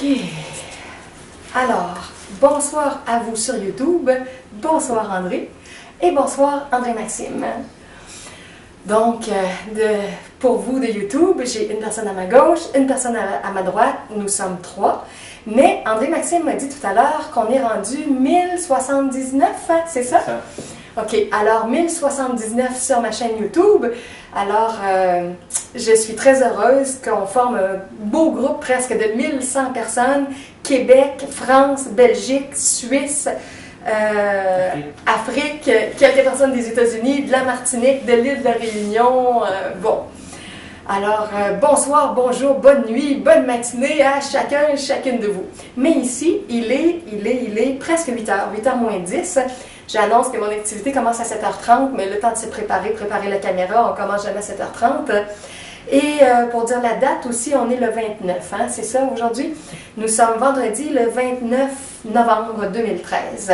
Ok. Alors, bonsoir à vous sur YouTube. Bonsoir André. Et bonsoir André-Maxime. Donc, pour vous de YouTube, j'ai une personne à ma gauche, une personne à ma droite. Nous sommes trois. Mais André-Maxime m'a dit tout à l'heure qu'on est rendu 1079, hein, c'est ça? Ok, alors 1079 sur ma chaîne YouTube. Alors, je suis très heureuse qu'on forme un beau groupe presque de 1100 personnes. Québec, France, Belgique, Suisse, Afrique, quelques personnes des États-Unis, de la Martinique, de l'île de la Réunion. Bon. Alors, bonsoir, bonjour, bonne nuit, bonne matinée à chacun et chacune de vous. Mais ici, il est presque 8h, 8h moins 10. J'annonce que mon activité commence à 7h30, mais le temps de se préparer la caméra, on commence jamais à 7h30. Et pour dire la date aussi, on est le 29, hein, c'est ça aujourd'hui? Nous sommes vendredi le 29 novembre 2013.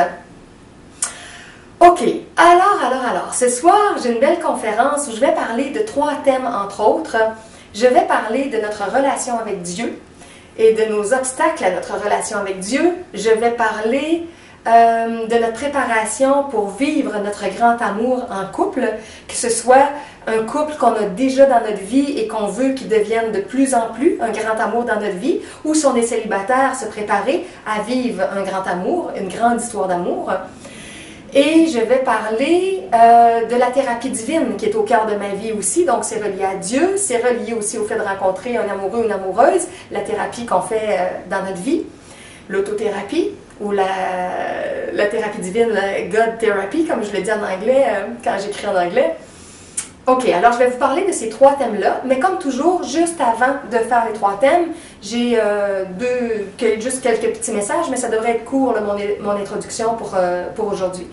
Ok, alors, ce soir, j'ai une belle conférence où je vais parler de 3 thèmes, entre autres. Je vais parler de notre relation avec Dieu et de nos obstacles à notre relation avec Dieu. Je vais parler de notre préparation pour vivre notre grand amour en couple, que ce soit un couple qu'on a déjà dans notre vie et qu'on veut qu'il devienne de plus en plus un grand amour dans notre vie, ou si on est célibataire, se préparer à vivre un grand amour, une grande histoire d'amour. Et je vais parler de la thérapie divine qui est au cœur de ma vie aussi, donc c'est relié à Dieu, c'est relié aussi au fait de rencontrer un amoureux ou une amoureuse, la thérapie qu'on fait dans notre vie, l'autothérapie ou la thérapie divine, la God Therapy, comme je le dis en anglais quand j'écris en anglais. Ok, alors je vais vous parler de ces 3 thèmes-là, mais comme toujours, juste avant de faire les 3 thèmes, j'ai juste quelques petits messages, mais ça devrait être court, là, mon introduction pour aujourd'hui.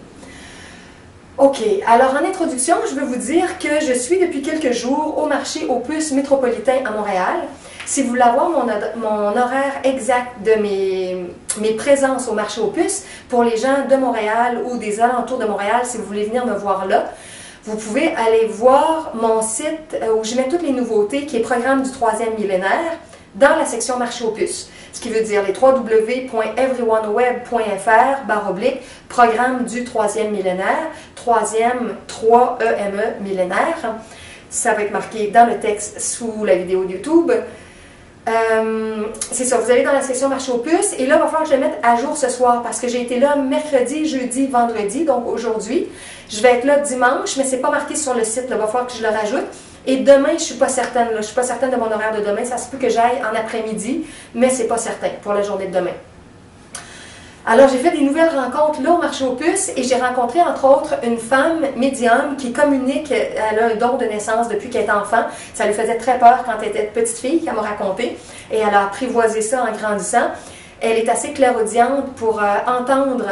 Ok, alors en introduction, je veux vous dire que je suis depuis quelques jours au marché Opus métropolitain à Montréal. Si vous voulez avoir mon horaire exact de mes présences au marché Opus, pour les gens de Montréal ou des alentours de Montréal, si vous voulez venir me voir là, vous pouvez aller voir mon site où je mets toutes les nouveautés, qui est Programme du 3e millénaire, dans la section Marché Opus. Ce qui veut dire les www.everyoneweb.fr/ Programme du 3e millénaire, 3e, 3EME millénaire. Ça va être marqué dans le texte sous la vidéo de YouTube. C'est ça, vous allez dans la section Marché Opus et là, il va falloir que je le mette à jour ce soir parce que j'ai été là mercredi, jeudi, vendredi, donc aujourd'hui. Je vais être là dimanche, mais c'est pas marqué sur le site, là, il va falloir que je le rajoute. Et demain, je suis pas certaine, là, je suis pas certaine de mon horaire de demain, ça se peut que j'aille en après-midi, mais c'est pas certain pour la journée de demain. Alors, j'ai fait des nouvelles rencontres là au marché Opus et j'ai rencontré entre autres une femme médium qui communique, elle a un don de naissance depuis qu'elle est enfant. Ça lui faisait très peur quand elle était petite fille, qu'elle m'a raconté, et elle a apprivoisé ça en grandissant. Elle est assez clairaudiente pour entendre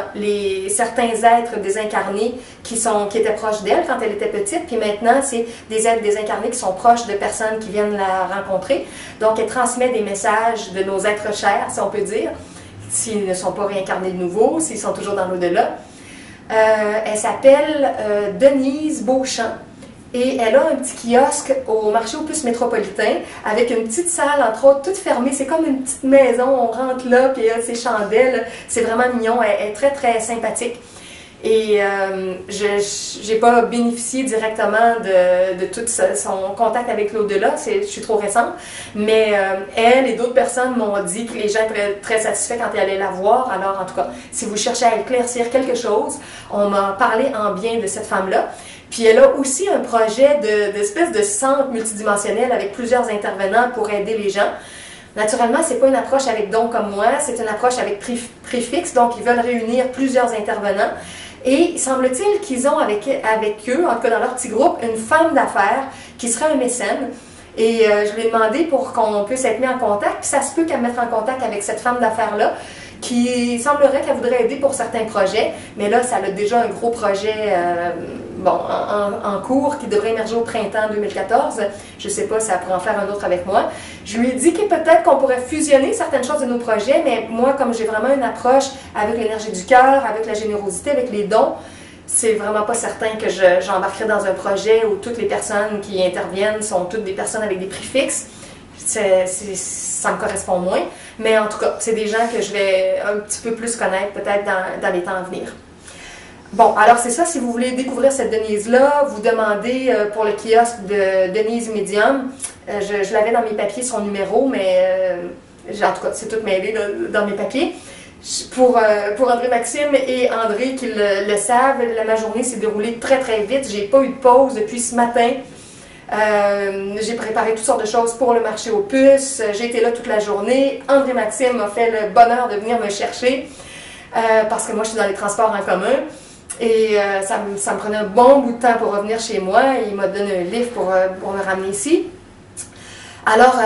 certains êtres désincarnés qui étaient proches d'elle quand elle était petite, puis maintenant c'est des êtres désincarnés qui sont proches de personnes qui viennent la rencontrer. Donc elle transmet des messages de nos êtres chers, si on peut dire, s'ils ne sont pas réincarnés de nouveau, s'ils sont toujours dans l'au-delà. Elle s'appelle Denise Beauchamp. Et elle a un petit kiosque au marché Opus métropolitain avec une petite salle, entre autres, toute fermée. C'est comme une petite maison, on rentre là, puis il y a ses chandelles. C'est vraiment mignon, elle est très, très sympathique. Et je n'ai pas bénéficié directement de tout son contact avec l'au-delà, je suis trop récente. Mais elle et d'autres personnes m'ont dit que les gens étaient très satisfaits quand ils allaient la voir. Alors, en tout cas, si vous cherchez à éclaircir quelque chose, on m'a parlé en bien de cette femme-là. Puis elle a aussi un projet d'espèce de centre multidimensionnel avec plusieurs intervenants pour aider les gens. Naturellement, ce n'est pas une approche avec dons comme moi, c'est une approche avec préfixe, donc ils veulent réunir plusieurs intervenants. Et il semble-t-il qu'ils ont avec eux, en tout cas dans leur petit groupe, une femme d'affaires qui serait un mécène. Et je lui ai demandé pour qu'on puisse être mis en contact, puis ça se peut qu'elle me mette en contact avec cette femme d'affaires-là, qui semblerait qu'elle voudrait aider pour certains projets, mais là, ça a déjà un gros projet en cours qui devrait émerger au printemps 2014. Je ne sais pas si elle pourrait en faire un autre avec moi. Je lui ai dit que peut-être qu'on pourrait fusionner certaines choses de nos projets, mais moi, comme j'ai vraiment une approche avec l'énergie du cœur, avec la générosité, avec les dons, c'est vraiment pas certain que j'embarquerai dans un projet où toutes les personnes qui interviennent sont toutes des personnes avec des prix fixes. ça me correspond moins. Mais en tout cas, c'est des gens que je vais un petit peu plus connaître peut-être dans les temps à venir. Bon, alors c'est ça, si vous voulez découvrir cette Denise-là, vous demandez pour le kiosque de Denise Medium. Je l'avais dans mes papiers, son numéro, mais en tout cas, c'est tout mêlé dans mes papiers. Pour André-Maxime et André qui le savent, ma journée s'est déroulée très très vite. J'ai pas eu de pause depuis ce matin. J'ai préparé toutes sortes de choses pour le marché aux puces. J'ai été là toute la journée. André-Maxime m'a fait le bonheur de venir me chercher parce que moi je suis dans les transports en commun. Et ça me prenait un bon bout de temps pour revenir chez moi. Il m'a donné un livre pour me ramener ici. Alors,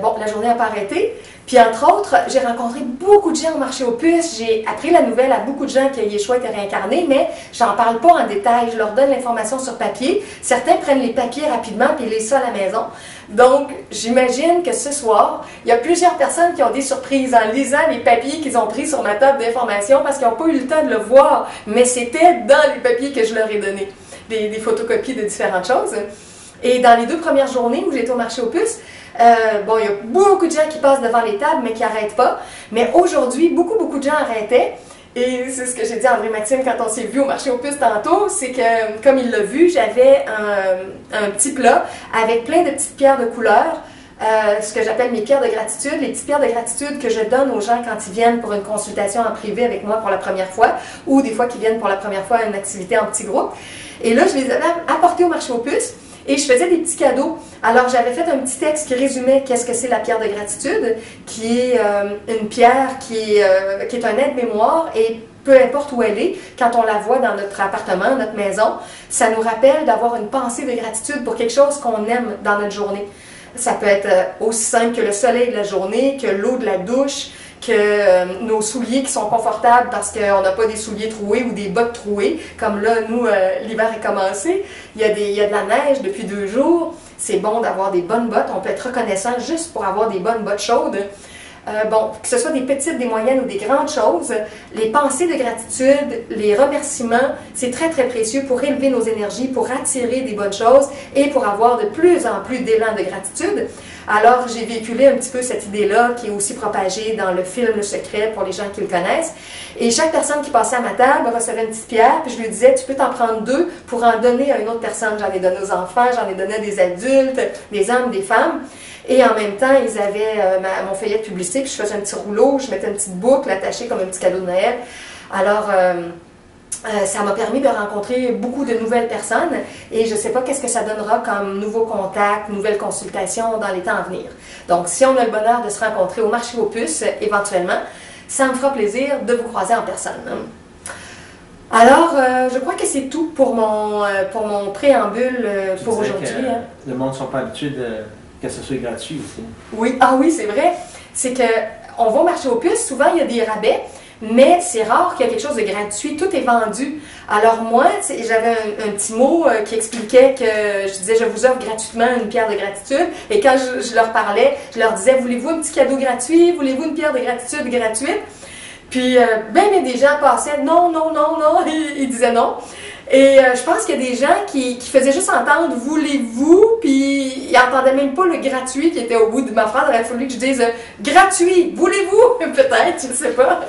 bon, la journée n'a pas arrêté. Puis, entre autres, j'ai rencontré beaucoup de gens au marché aux puces. J'ai appris la nouvelle à beaucoup de gens que Yeshua était réincarné, mais j'en parle pas en détail. Je leur donne l'information sur papier. Certains prennent les papiers rapidement puis lisent ça à la maison. Donc, j'imagine que ce soir, il y a plusieurs personnes qui ont des surprises en lisant les papiers qu'ils ont pris sur ma table d'information parce qu'ils n'ont pas eu le temps de le voir, mais c'était dans les papiers que je leur ai donnés. Des photocopies de différentes choses. Et dans les 2 premières journées où j'étais au marché aux puces, bon, il y a beaucoup de gens qui passent devant les tables, mais qui n'arrêtent pas. Mais aujourd'hui, beaucoup de gens arrêtaient. Et c'est ce que j'ai dit à André-Maxime quand on s'est vu au marché aux puces tantôt, c'est que, comme il l'a vu, j'avais un petit plat avec plein de petites pierres de couleur, ce que j'appelle mes pierres de gratitude, les petites pierres de gratitude que je donne aux gens quand ils viennent pour une consultation en privé avec moi pour la première fois, ou des fois qu'ils viennent pour la première fois à une activité en petit groupe. Et là, je les avais apportées au marché aux puces. Et je faisais des petits cadeaux. Alors, j'avais fait un petit texte qui résumait qu'est-ce que c'est la pierre de gratitude, qui est une pierre qui est un aide-mémoire et peu importe où elle est, quand on la voit dans notre appartement, notre maison, ça nous rappelle d'avoir une pensée de gratitude pour quelque chose qu'on aime dans notre journée. Ça peut être aussi simple que le soleil de la journée, que l'eau de la douche, que nos souliers qui sont confortables parce qu'on n'a pas des souliers troués ou des bottes trouées, comme là, nous, l'hiver est commencé, il y a de la neige depuis 2 jours, c'est bon d'avoir des bonnes bottes, on peut être reconnaissant juste pour avoir des bonnes bottes chaudes. Bon, que ce soit des petites, des moyennes ou des grandes choses, les pensées de gratitude, les remerciements, c'est très très précieux pour élever nos énergies, pour attirer des bonnes choses et pour avoir de plus en plus d'élan de gratitude. Alors, j'ai véhiculé un petit peu cette idée-là qui est aussi propagée dans le film Le Secret pour les gens qui le connaissent. Et chaque personne qui passait à ma table recevait une petite pierre, puis je lui disais, tu peux t'en prendre 2 pour en donner à une autre personne. J'en ai donné aux enfants, j'en ai donné à des adultes, des hommes, des femmes. Et en même temps, ils avaient mon feuillet de publicité, puis je faisais un petit rouleau, je mettais une petite boucle attachée comme un petit cadeau de Noël. Alors, ça m'a permis de rencontrer beaucoup de nouvelles personnes et je ne sais pas qu'est-ce que ça donnera comme nouveaux contacts, nouvelles consultations dans les temps à venir. Donc, si on a le bonheur de se rencontrer au marché aux puces, éventuellement, ça me fera plaisir de vous croiser en personne. Alors, je crois que c'est tout pour mon préambule pour aujourd'hui. Le monde ne sont pas habitués que ce soit gratuit aussi. Oui, ah oui, c'est vrai. C'est qu'on va au marché aux puces, souvent il y a des rabais, mais c'est rare qu'il y ait quelque chose de gratuit. Tout est vendu. Alors moi, j'avais un petit mot qui expliquait que je disais, je vous offre gratuitement une pierre de gratitude. Et quand je leur parlais, je leur disais, voulez-vous un petit cadeau gratuit? Voulez-vous une pierre de gratitude gratuite? Puis, ben des gens passaient, non, non, non, non, ils disaient non. Et je pense qu'il y a des gens qui faisaient juste entendre «voulez-vous», puis ils n'entendaient même pas le gratuit qui était au bout de ma phrase. Il aurait fallu que je dise «gratuit, voulez-vous?» peut-être, je ne sais pas.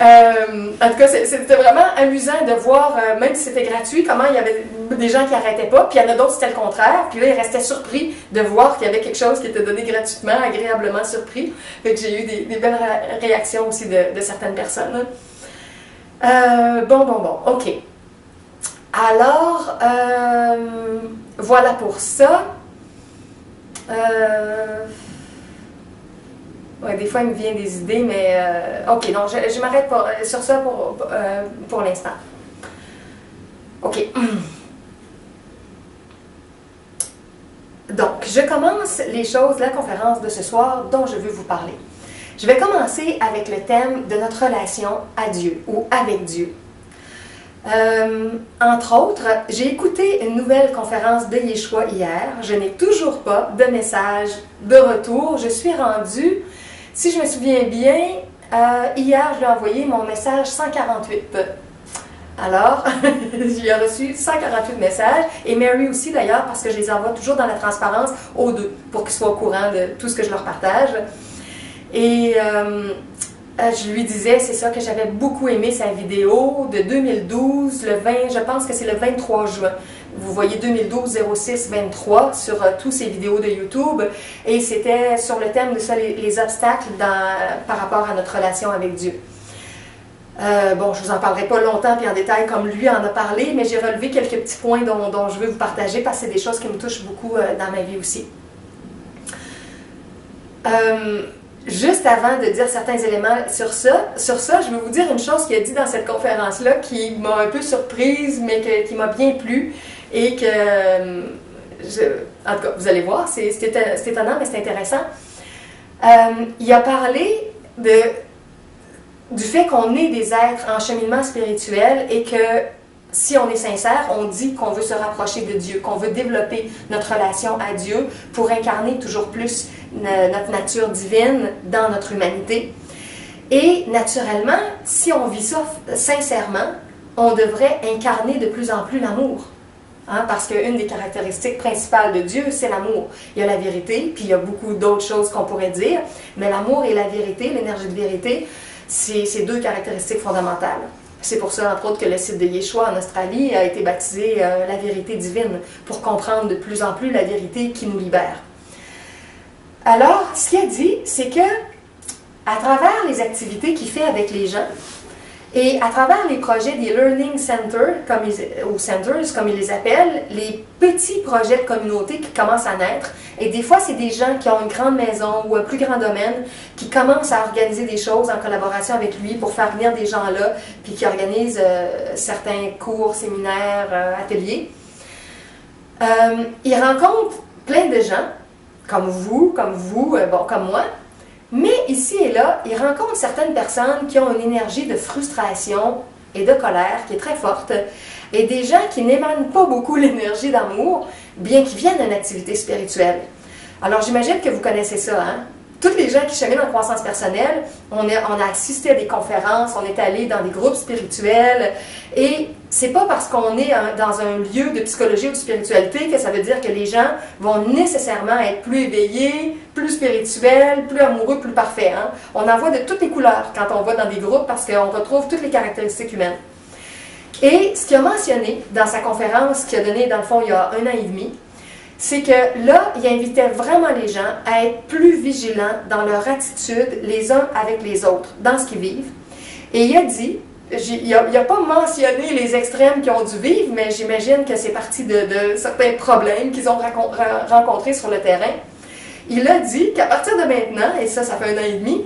En tout cas, c'était vraiment amusant de voir, même si c'était gratuit, comment il y avait des gens qui n'arrêtaient pas, puis il y en a d'autres, c'était le contraire, puis là, ils restaient surpris de voir qu'il y avait quelque chose qui était donné gratuitement, agréablement surpris. Fait que j'ai eu des belles réactions aussi de certaines personnes. Bon, ok. Alors, voilà pour ça. Ouais, des fois, il me vient des idées, mais... ok, non, je m'arrête sur ça pour l'instant. Ok. Donc, je commence les choses, la conférence de ce soir dont je veux vous parler. Je vais commencer avec le thème de notre relation à Dieu ou avec Dieu. Entre autres, j'ai écouté une nouvelle conférence de Yeshua hier. Je n'ai toujours pas de message de retour. Je suis rendue, si je me souviens bien, hier je lui ai envoyé mon message 148. Alors, j'ai reçu 148 messages, et Mary aussi d'ailleurs, parce que je les envoie toujours dans la transparence aux deux, pour qu'ils soient au courant de tout ce que je leur partage. Et je lui disais, c'est ça, que j'avais beaucoup aimé sa vidéo de 2012, le 20, je pense que c'est le 23 juin. Vous voyez 2012 06 23 sur tous ces vidéos de YouTube, et c'était sur le thème de ça, les obstacles par rapport à notre relation avec Dieu. Bon, je ne vous en parlerai pas longtemps puis en détail comme lui en a parlé, mais j'ai relevé quelques petits points dont je veux vous partager parce que c'est des choses qui me touchent beaucoup dans ma vie aussi. Juste avant de dire certains éléments sur ça, je vais vous dire une chose qu'il a dit dans cette conférence-là qui m'a un peu surprise, mais qui m'a bien plu et que, en tout cas, vous allez voir, c'est étonnant, mais c'est intéressant. Il a parlé du fait qu'on est des êtres en cheminement spirituel et que si on est sincère, on dit qu'on veut se rapprocher de Dieu, qu'on veut développer notre relation à Dieu pour incarner toujours plus notre nature divine dans notre humanité. Et naturellement, si on vit ça sincèrement, on devrait incarner de plus en plus l'amour. Hein, parce qu'une des caractéristiques principales de Dieu, c'est l'amour. Il y a la vérité, puis il y a beaucoup d'autres choses qu'on pourrait dire, mais l'amour et la vérité, l'énergie de vérité, c'est deux caractéristiques fondamentales. C'est pour ça, entre autres, que le site de Yeshua en Australie a été baptisé la vérité divine, pour comprendre de plus en plus la vérité qui nous libère. Alors, ce qu'il a dit, c'est que, à travers les activités qu'il fait avec les gens, et à travers les projets des Learning Centers, ou Centers, comme ils les appellent, les petits projets de communauté qui commencent à naître, et des fois c'est des gens qui ont une grande maison ou un plus grand domaine, qui commencent à organiser des choses en collaboration avec lui pour faire venir des gens là, puis qui organisent certains cours, séminaires, ateliers. Il rencontre plein de gens, comme vous, bon, comme moi. Mais ici et là, il rencontre certaines personnes qui ont une énergie de frustration et de colère qui est très forte, et des gens qui n'émanent pas beaucoup l'énergie d'amour, bien qu'ils viennent d'une activité spirituelle. Alors j'imagine que vous connaissez ça, hein? Tous les gens qui cheminent en croissance personnelle, on a assisté à des conférences, on est allé dans des groupes spirituels, et c'est pas parce qu'on est dans un lieu de psychologie ou de spiritualité que ça veut dire que les gens vont nécessairement être plus éveillés, plus spirituels, plus amoureux, plus parfaits. Hein? On en voit de toutes les couleurs quand on va dans des groupes parce qu'on retrouve toutes les caractéristiques humaines. Et ce qu'il a mentionné dans sa conférence qu'il a donnée dans le fond il y a 1 an et demi, c'est que là, il invitait vraiment les gens à être plus vigilants dans leur attitude les uns avec les autres, dans ce qu'ils vivent. Et il a dit, il n'a pas mentionné les extrêmes qu'ils ont dû vivre, mais j'imagine que c'est parti de certains problèmes qu'ils ont rencontrés sur le terrain. Il a dit qu'à partir de maintenant, et ça fait 1 an et demi,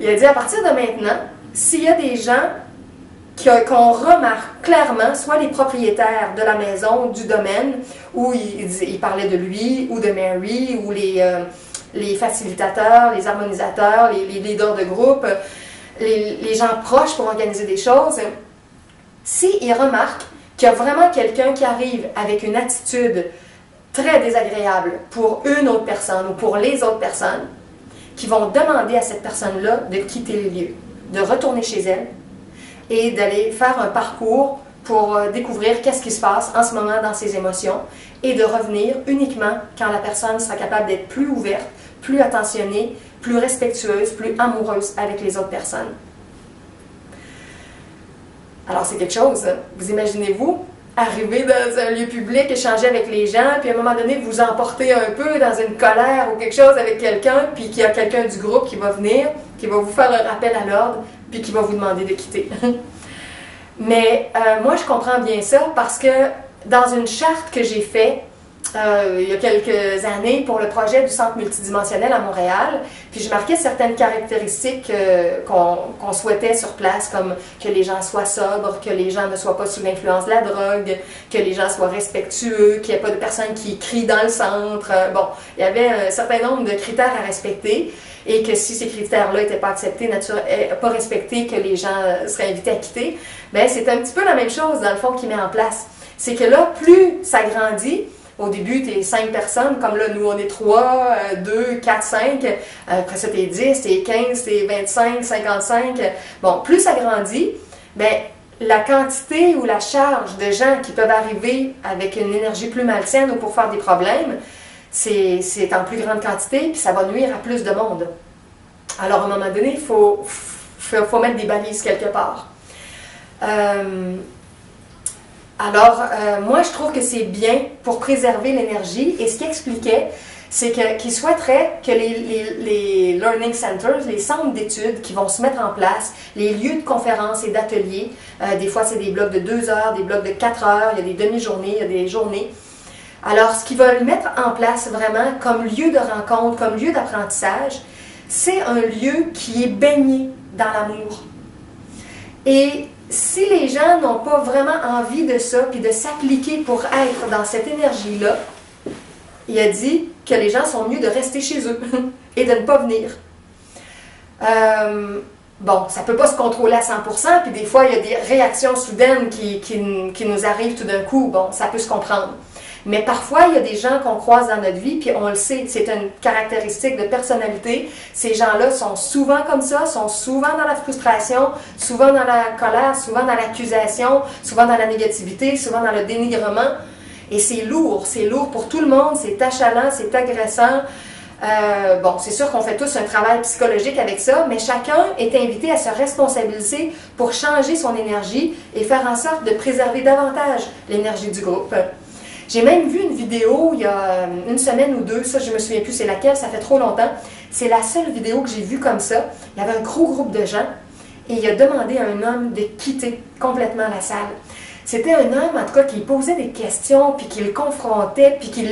il a dit à partir de maintenant, s'il y a des gens qu'on remarque clairement, soit les propriétaires de la maison, du domaine, où il parlait de lui, ou de Mary, ou les facilitateurs, les harmonisateurs, les leaders de groupe, les gens proches pour organiser des choses, s'ils remarquent qu'il y a vraiment quelqu'un qui arrive avec une attitude très désagréable pour une autre personne ou pour les autres personnes, qui vont demander à cette personne-là de quitter les lieux, de retourner chez elle, et d'aller faire un parcours pour découvrir qu'est-ce qui se passe en ce moment dans ses émotions et de revenir uniquement quand la personne sera capable d'être plus ouverte, plus attentionnée, plus respectueuse, plus amoureuse avec les autres personnes. Alors c'est quelque chose, hein? Vous imaginez-vous arriver dans un lieu public, échanger avec les gens, puis à un moment donné vous emporter un peu dans une colère ou quelque chose avec quelqu'un, puis qu'il y a quelqu'un du groupe qui va venir, qui va vous faire un rappel à l'ordre, puis qui va vous demander de quitter. Mais moi, je comprends bien ça parce que dans une charte que j'ai faite il y a quelques années pour le projet du centre multidimensionnel à Montréal, puis je marquais certaines caractéristiques qu'on souhaitait sur place, comme que les gens soient sobres, que les gens ne soient pas sous l'influence de la drogue, que les gens soient respectueux, qu'il n'y ait pas de personnes qui crient dans le centre. Bon, il y avait un certain nombre de critères à respecter, et que si ces critères-là n'étaient pas acceptés, pas respectés, que les gens seraient invités à quitter, bien, c'est un petit peu la même chose, dans le fond, qu'il met en place. C'est que là, plus ça grandit, au début, tu es 5 personnes, comme là, nous, on est 3, 2, 4, 5. Après ça, tu es 10, tu es 15, tu es 25, 55. Bon, plus ça grandit, bien, la quantité ou la charge de gens qui peuvent arriver avec une énergie plus malsaine ou pour faire des problèmes, c'est en plus grande quantité, puis ça va nuire à plus de monde. Alors, à un moment donné, il faut mettre des balises quelque part. Moi, je trouve que c'est bien pour préserver l'énergie. Et ce qu'il expliquait, c'est qu'il souhaiterait que les learning centers, les centres d'études qui vont se mettre en place, les lieux de conférences et d'ateliers, des fois c'est des blocs de 2 heures, des blocs de 4 heures, il y a des demi-journées, il y a des journées. Alors, ce qu'ils veulent mettre en place vraiment comme lieu de rencontre, comme lieu d'apprentissage, c'est un lieu qui est baigné dans l'amour. Et si les gens n'ont pas vraiment envie de ça, puis de s'appliquer pour être dans cette énergie-là, il a dit que les gens sont mieux de rester chez eux et de ne pas venir. Bon, ça ne peut pas se contrôler à 100%, puis des fois, il y a des réactions soudaines qui nous arrivent tout d'un coup. Bon, ça peut se comprendre. Mais parfois, il y a des gens qu'on croise dans notre vie, puis on le sait, c'est une caractéristique de personnalité. Ces gens-là sont souvent comme ça, sont souvent dans la frustration, souvent dans la colère, souvent dans l'accusation, souvent dans la négativité, souvent dans le dénigrement. Et c'est lourd pour tout le monde, c'est achalant, c'est agressant. Bon, c'est sûr qu'on fait tous un travail psychologique avec ça, mais chacun est invité à se responsabiliser pour changer son énergie et faire en sorte de préserver davantage l'énergie du groupe. J'ai même vu une vidéo il y a une semaine ou deux, ça je me souviens plus c'est laquelle, ça fait trop longtemps. C'est la seule vidéo que j'ai vue comme ça. Il y avait un gros groupe de gens et il a demandé à un homme de quitter complètement la salle. C'était un homme, en tout cas, qui posait des questions, puis qui le confrontait, puis qui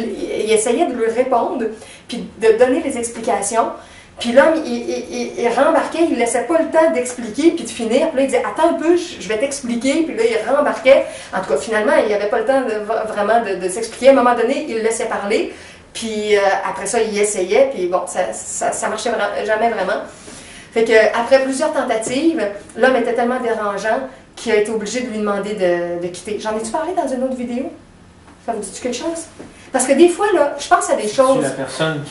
essayait de lui répondre, puis de donner les explications. Puis l'homme, il rembarquait, il ne laissait pas le temps d'expliquer, puis de finir. Puis là, il disait, attends un peu, je vais t'expliquer. Puis là, il rembarquait. En tout cas, finalement, il n'avait pas le temps vraiment de s'expliquer. À un moment donné, il le laissait parler. Puis après ça, il essayait. Puis bon, ça marchait jamais vraiment. Fait que après plusieurs tentatives, l'homme était tellement dérangeant qu'il a été obligé de lui demander de quitter. J'en ai-tu parlé dans une autre vidéo? Ça vous dit-tu quelque chose? Parce que des fois, là, je pense à des choses... C'est la personne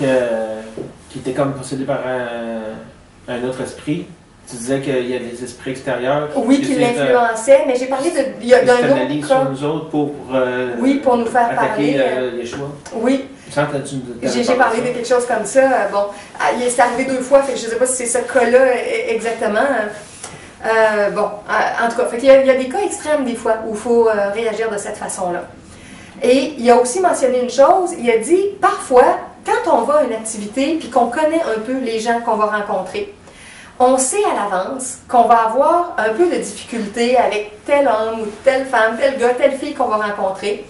qui était comme possédée par un autre esprit. Tu disais qu'il y a des esprits extérieurs. Oui, qui l'influençaient, mais j'ai parlé d'un autre cas. Sur nous autres pour oui, pour nous faire attaquer parler. Yeshua. Oui. J'ai parlé de quelque chose comme ça. Bon, c'est arrivé 2 fois, fait que je ne sais pas si c'est ce cas-là exactement. Bon, en tout cas, il y a des cas extrêmes des fois où il faut réagir de cette façon-là. Et il a aussi mentionné une chose, il a dit, parfois, quand on va à une activité puis qu'on connaît un peu les gens qu'on va rencontrer, on sait à l'avance qu'on va avoir un peu de difficulté avec tel homme ou telle femme, tel gars, telle fille qu'on va rencontrer.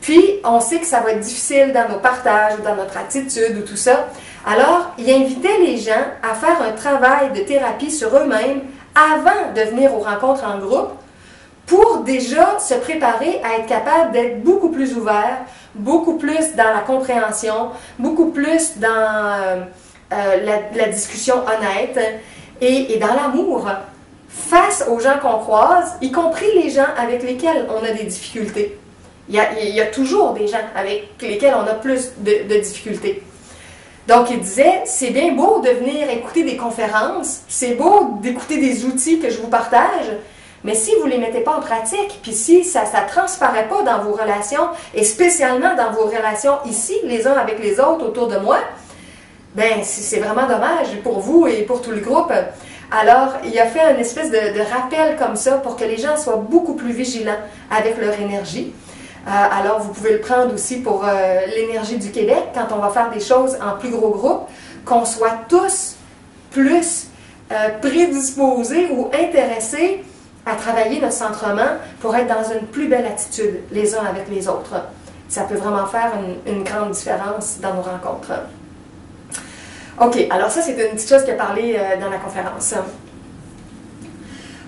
Puis, on sait que ça va être difficile dans nos partages ou dans notre attitude ou tout ça. Alors, il invitait les gens à faire un travail de thérapie sur eux-mêmes avant de venir aux rencontres en groupe pour déjà se préparer à être capable d'être beaucoup plus ouvert, beaucoup plus dans la compréhension, beaucoup plus dans la discussion honnête et dans l'amour face aux gens qu'on croise, y compris les gens avec lesquels on a des difficultés. Il y a toujours des gens avec lesquels on a plus de difficultés. Donc, il disait, c'est bien beau de venir écouter des conférences, c'est beau d'écouter des outils que je vous partage, mais si vous ne les mettez pas en pratique, puis si ça ne transparaît pas dans vos relations, et spécialement dans vos relations ici, les uns avec les autres autour de moi, ben c'est vraiment dommage pour vous et pour tout le groupe. Alors, il a fait une espèce de rappel comme ça pour que les gens soient beaucoup plus vigilants avec leur énergie. Alors, vous pouvez le prendre aussi pour l'énergie du Québec, quand on va faire des choses en plus gros groupe, qu'on soit tous plus prédisposés ou intéressés à travailler notre centrement pour être dans une plus belle attitude les uns avec les autres. Ça peut vraiment faire une grande différence dans nos rencontres. OK, alors ça, c'est une petite chose qui a parlé dans la conférence.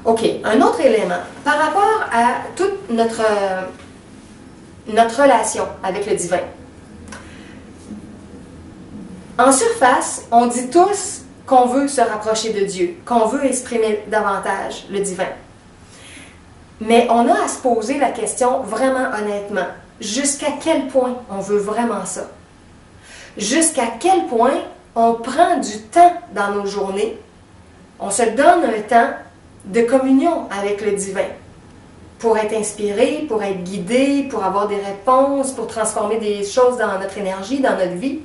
OK, un autre élément. Par rapport à toute notre relation avec le divin. En surface, on dit tous qu'on veut se rapprocher de Dieu, qu'on veut exprimer davantage le divin. Mais on a à se poser la question vraiment honnêtement, jusqu'à quel point on veut vraiment ça? Jusqu'à quel point on prend du temps dans nos journées, on se donne un temps de communion avec le divin. pour être inspiré, pour être guidé, pour avoir des réponses, pour transformer des choses dans notre énergie, dans notre vie.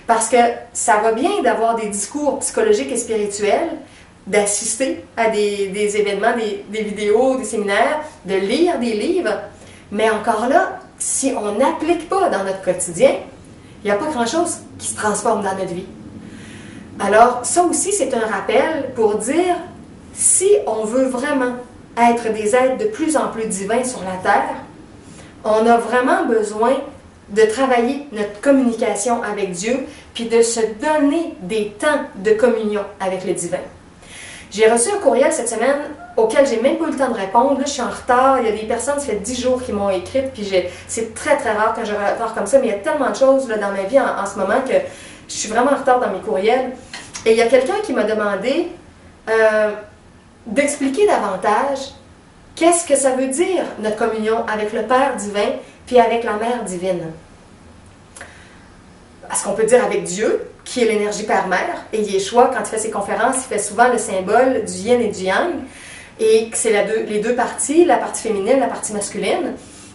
Parce que ça va bien d'avoir des discours psychologiques et spirituels, d'assister à des événements, des vidéos, des séminaires, de lire des livres, mais encore là, si on n'applique pas dans notre quotidien, il n'y a pas grand-chose qui se transforme dans notre vie. Alors, ça aussi, c'est un rappel pour dire, si on veut vraiment être des êtres de plus en plus divins sur la Terre, on a vraiment besoin de travailler notre communication avec Dieu, puis de se donner des temps de communion avec le divin. J'ai reçu un courriel cette semaine auquel j'ai même pas eu le temps de répondre. Là, je suis en retard. Il y a des personnes, ça fait 10 jours qui m'ont écrite, puis c'est très, très rare quand je retard comme ça, mais il y a tellement de choses là, dans ma vie en ce moment que je suis vraiment en retard dans mes courriels. Et il y a quelqu'un qui m'a demandé d'expliquer davantage qu'est-ce que ça veut dire, notre communion avec le Père divin, puis avec la Mère divine. Est-ce qu'on peut dire avec Dieu, qui est l'énergie Père-Mère, et Yeshua, quand il fait ses conférences, il fait souvent le symbole du yin et du yang, et c'est les deux parties, la partie féminine, la partie masculine.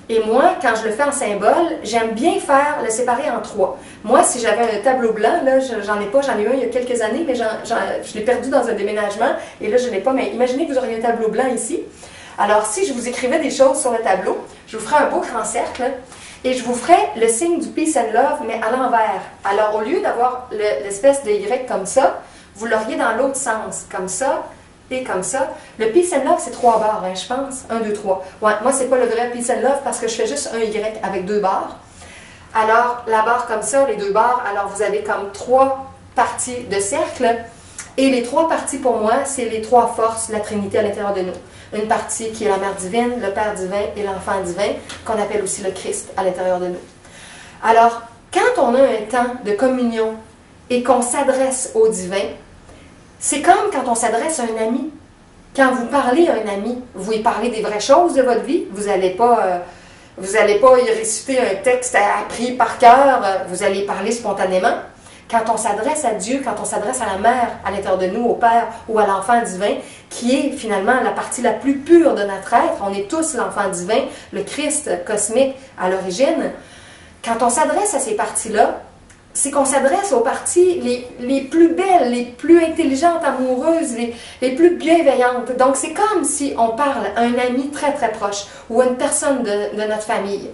Et moi, quand je le fais en symbole, j'aime bien le séparer en trois. Moi, si j'avais un tableau blanc, là, j'en ai pas, j'en ai eu un il y a quelques années, mais je l'ai perdu dans un déménagement, et là, je ne l'ai pas, mais imaginez que vous auriez un tableau blanc ici. Alors, si je vous écrivais des choses sur le tableau, je vous ferais un beau grand cercle, et je vous ferai le signe du Peace and Love, mais à l'envers. Alors, au lieu d'avoir l'espèce de Y comme ça, vous l'auriez dans l'autre sens, comme ça et comme ça. Le Peace and Love, c'est 3 barres, hein, je pense. 1, 2, 3. Ouais, moi, c'est pas le vrai Peace and Love parce que je fais juste un Y avec 2 barres. Alors, la barre comme ça, les 2 barres, alors vous avez comme 3 parties de cercle. Et les 3 parties, pour moi, c'est les 3 forces, la Trinité à l'intérieur de nous. Une partie qui est la Mère divine, le Père divin et l'Enfant divin, qu'on appelle aussi le Christ à l'intérieur de nous. Alors, quand on a un temps de communion et qu'on s'adresse au divin, c'est comme quand on s'adresse à un ami. Quand vous parlez à un ami, vous lui parlez des vraies choses de votre vie, vous n'allez pas y réciter un texte appris par cœur, vous allez parler spontanément. Quand on s'adresse à Dieu, quand on s'adresse à la Mère à l'intérieur de nous, au Père ou à l'Enfant divin, qui est finalement la partie la plus pure de notre être, on est tous l'Enfant divin, le Christ cosmique à l'origine, quand on s'adresse à ces parties-là, c'est qu'on s'adresse aux parties les plus belles, les plus intelligentes, amoureuses, les plus bienveillantes. Donc c'est comme si on parle à un ami très très proche ou à une personne de notre famille,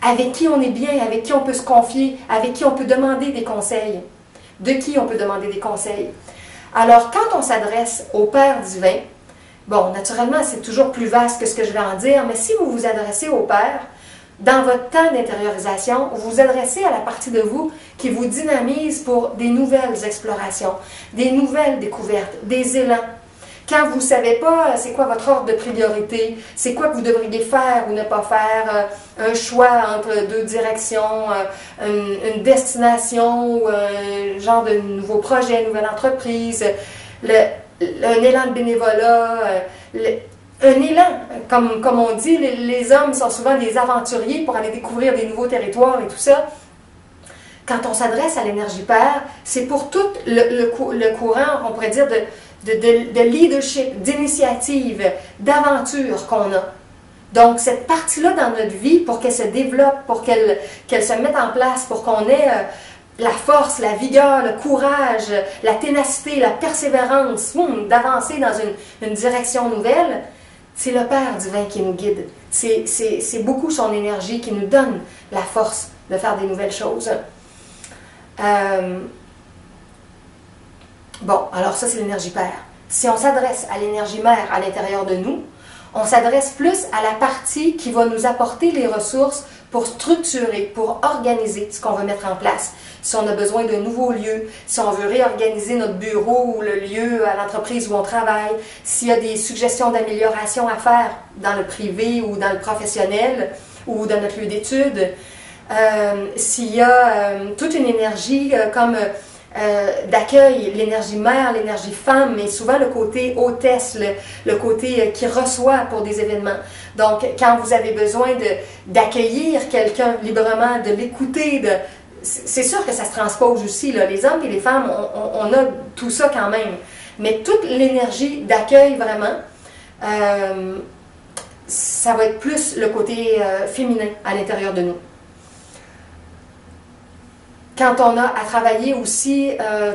avec qui on est bien, avec qui on peut se confier, avec qui on peut demander des conseils, de qui on peut demander des conseils. Alors, quand on s'adresse au Père divin, bon, naturellement, c'est toujours plus vaste que ce que je vais en dire, mais si vous vous adressez au Père, dans votre temps d'intériorisation, vous vous adressez à la partie de vous qui vous dynamise pour des nouvelles explorations, des nouvelles découvertes, des élans. Quand vous ne savez pas c'est quoi votre ordre de priorité, c'est quoi que vous devriez faire ou ne pas faire, un choix entre 2 directions, une destination ou un genre de nouveau projet, une nouvelle entreprise, un élan de bénévolat, un élan, comme on dit, les hommes sont souvent des aventuriers pour aller découvrir des nouveaux territoires et tout ça. Quand on s'adresse à l'énergie Père, c'est pour tout le courant, on pourrait dire, de leadership, d'initiative, d'aventure qu'on a. Donc, cette partie-là dans notre vie, pour qu'elle se développe, pour qu'elle se mette en place, pour qu'on ait la force, la vigueur, le courage, la ténacité, la persévérance, d'avancer dans une direction nouvelle, c'est le Père divin qui nous guide. C'est beaucoup son énergie qui nous donne la force de faire des nouvelles choses. Bon, alors ça, c'est l'énergie Père. Si on s'adresse à l'énergie Mère à l'intérieur de nous, on s'adresse plus à la partie qui va nous apporter les ressources pour structurer, pour organiser ce qu'on veut mettre en place. Si on a besoin d'un nouveau lieu, si on veut réorganiser notre bureau ou le lieu à l'entreprise où on travaille, s'il y a des suggestions d'amélioration à faire dans le privé ou dans le professionnel ou dans notre lieu d'études, s'il y a toute une énergie comme d'accueil, l'énergie mère, l'énergie femme, mais souvent le côté hôtesse, le côté qui reçoit pour des événements. Donc, quand vous avez besoin d'accueillir quelqu'un librement, de l'écouter, c'est sûr que ça se transpose aussi, là. Les hommes et les femmes, on a tout ça quand même. Mais toute l'énergie d'accueil, vraiment, ça va être plus le côté féminin à l'intérieur de nous. Quand on a à travailler aussi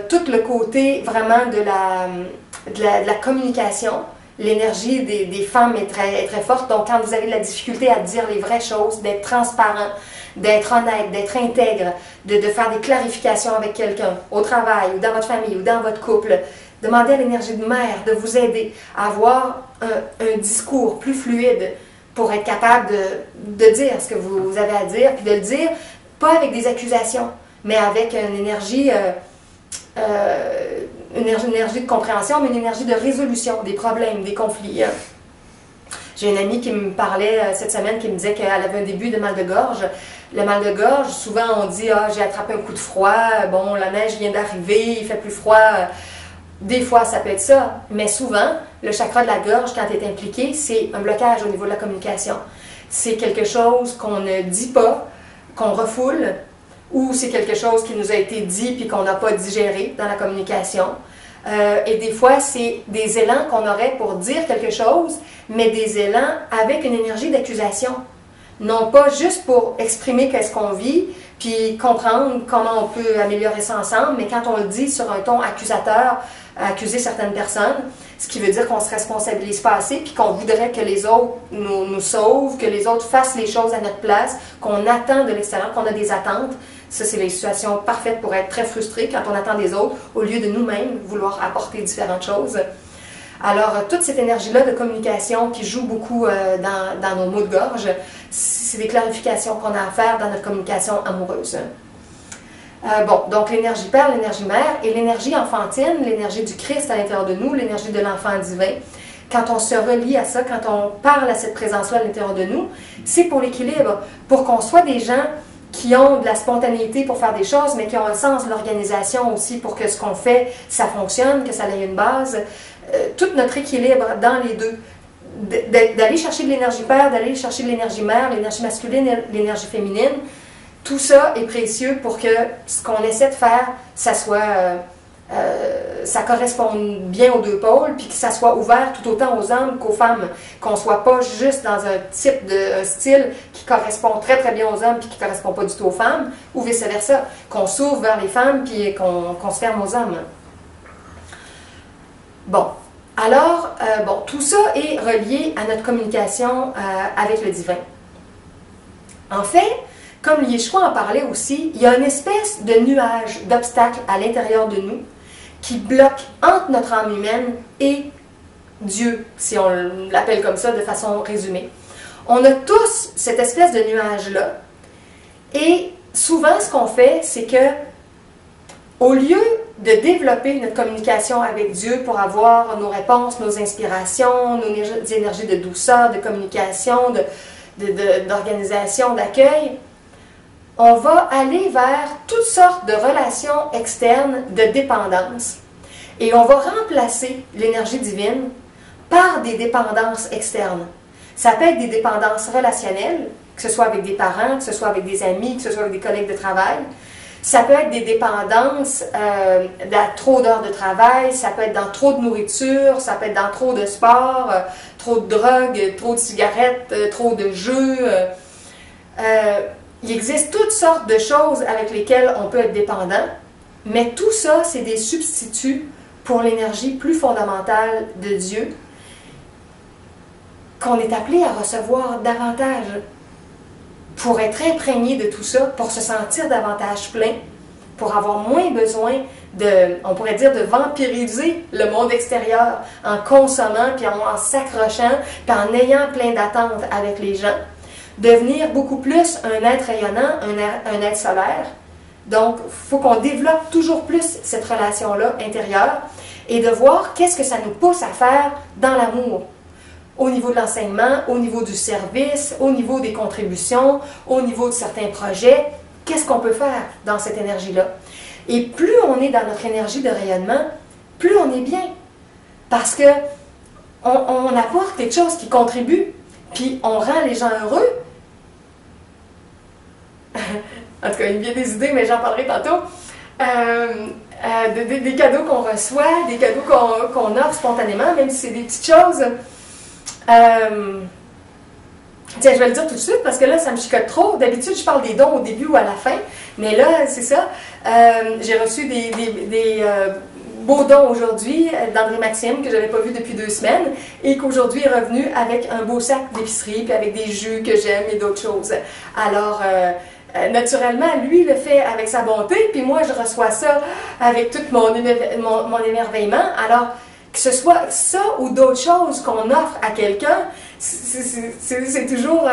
tout le côté vraiment de la communication, l'énergie des femmes est très forte. Donc, quand vous avez de la difficulté à dire les vraies choses, d'être transparent, d'être honnête, d'être intègre, de faire des clarifications avec quelqu'un, au travail, ou dans votre famille, ou dans votre couple, demandez à l'énergie de mère de vous aider à avoir un discours plus fluide pour être capable de dire ce que vous avez à dire, puis de le dire, pas avec des accusations, mais avec une énergie de compréhension, mais une énergie de résolution des problèmes, des conflits. J'ai une amie qui me parlait cette semaine, qui me disait qu'elle avait un début de mal de gorge. Le mal de gorge, souvent on dit « Ah, j'ai attrapé un coup de froid, bon, la neige vient d'arriver, il fait plus froid. » Des fois, ça peut être ça, mais souvent, le chakra de la gorge, quand il est impliqué, c'est un blocage au niveau de la communication. C'est quelque chose qu'on ne dit pas, qu'on refoule, ou c'est quelque chose qui nous a été dit puis qu'on n'a pas digéré dans la communication. Et des fois, c'est des élans qu'on aurait pour dire quelque chose, mais des élans avec une énergie d'accusation. Non pas juste pour exprimer qu'est-ce qu'on vit, puis comprendre comment on peut améliorer ça ensemble, mais quand on le dit sur un ton accusateur, accuser certaines personnes, ce qui veut dire qu'on ne se responsabilise pas assez, puis qu'on voudrait que les autres nous sauvent, que les autres fassent les choses à notre place, qu'on attend de l'extérieur, qu'on a des attentes. Ça, c'est les situations parfaites pour être très frustré quand on attend des autres, au lieu de nous-mêmes vouloir apporter différentes choses. Alors, toute cette énergie-là de communication qui joue beaucoup dans nos mots de gorge, c'est des clarifications qu'on a à faire dans notre communication amoureuse. Bon, donc l'énergie père, l'énergie mère et l'énergie enfantine, l'énergie du Christ à l'intérieur de nous, l'énergie de l'enfant divin. Quand on se relie à ça, quand on parle à cette présence-là à l'intérieur de nous, c'est pour l'équilibre, pour qu'on soit des gens qui ont de la spontanéité pour faire des choses, mais qui ont un sens de l'organisation aussi pour que ce qu'on fait, ça fonctionne, que ça ait une base. Tout notre équilibre dans les deux. D'aller chercher de l'énergie père, d'aller chercher de l'énergie mère, l'énergie masculine, l'énergie féminine, tout ça est précieux pour que ce qu'on essaie de faire, ça soit, ça corresponde bien aux deux pôles, puis que ça soit ouvert tout autant aux hommes qu'aux femmes, qu'on ne soit pas juste dans un type de style qui correspond très très bien aux hommes puis qui ne correspond pas du tout aux femmes, ou vice-versa, qu'on s'ouvre vers les femmes puis qu'on se ferme aux hommes. Bon, alors, tout ça est relié à notre communication avec le divin. En fait, comme Yeshua en parlait aussi, il y a une espèce de nuage d'obstacles à l'intérieur de nous qui bloque entre notre âme humaine et Dieu, si on l'appelle comme ça de façon résumée. On a tous cette espèce de nuage-là et souvent ce qu'on fait, c'est que au lieu de développer notre communication avec Dieu pour avoir nos réponses, nos inspirations, nos énergies de douceur, de communication, d'organisation, d'accueil, on va aller vers toutes sortes de relations externes de dépendance. Et on va remplacer l'énergie divine par des dépendances externes. Ça peut être des dépendances relationnelles, que ce soit avec des parents, que ce soit avec des amis, que ce soit avec des collègues de travail. Ça peut être des dépendances dans trop d'heures de travail, ça peut être dans trop de nourriture, ça peut être dans trop de sport, trop de drogue, trop de cigarettes, trop de jeux. Il existe toutes sortes de choses avec lesquelles on peut être dépendant, mais tout ça, c'est des substituts pour l'énergie plus fondamentale de Dieu qu'on est appelé à recevoir davantage pour être imprégné de tout ça, pour se sentir davantage plein, pour avoir moins besoin de, on pourrait dire, de vampiriser le monde extérieur en consommant, puis en s'accrochant, puis en ayant plein d'attentes avec les gens. Devenir beaucoup plus un être rayonnant, un être solaire. Donc, il faut qu'on développe toujours plus cette relation-là intérieure et de voir qu'est-ce que ça nous pousse à faire dans l'amour. Au niveau de l'enseignement, au niveau du service, au niveau des contributions, au niveau de certains projets, qu'est-ce qu'on peut faire dans cette énergie-là? Et plus on est dans notre énergie de rayonnement, plus on est bien. Parce que on apporte quelque chose qui contribue, puis on rend les gens heureux. En tout cas, il me vient des idées, mais j'en parlerai tantôt. Des cadeaux qu'on reçoit, des cadeaux qu'on offre spontanément, même si c'est des petites choses. Tiens, je vais le dire tout de suite parce que là, ça me chicote trop. D'habitude, je parle des dons au début ou à la fin. Mais là, c'est ça. J'ai reçu des beaux dons aujourd'hui d'André Maxime que je n'avais pas vu depuis 2 semaines et qu'aujourd'hui est revenu avec un beau sac d'épicerie puis avec des jus que j'aime et d'autres choses. Alors, naturellement, lui le fait avec sa bonté, puis moi, je reçois ça avec tout mon émerveillement. Alors, que ce soit ça ou d'autres choses qu'on offre à quelqu'un, c'est toujours,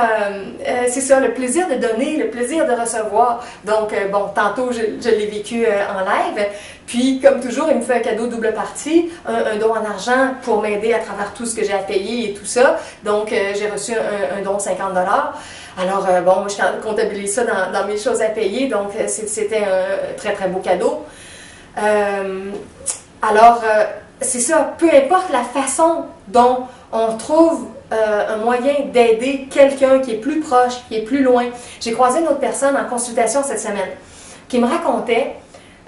c'est ça, le plaisir de donner, le plaisir de recevoir. Donc, bon, tantôt, je l'ai vécu en live. Puis, comme toujours, il me fait un cadeau double partie, un don en argent pour m'aider à travers tout ce que j'ai à payer et tout ça. Donc, j'ai reçu un don de 50 $. Alors, bon, je comptabilise ça dans mes choses à payer. Donc, c'était un très, très beau cadeau. Alors, c'est ça, peu importe la façon dont on trouve un moyen d'aider quelqu'un qui est plus proche, qui est plus loin. J'ai croisé une autre personne en consultation cette semaine qui me racontait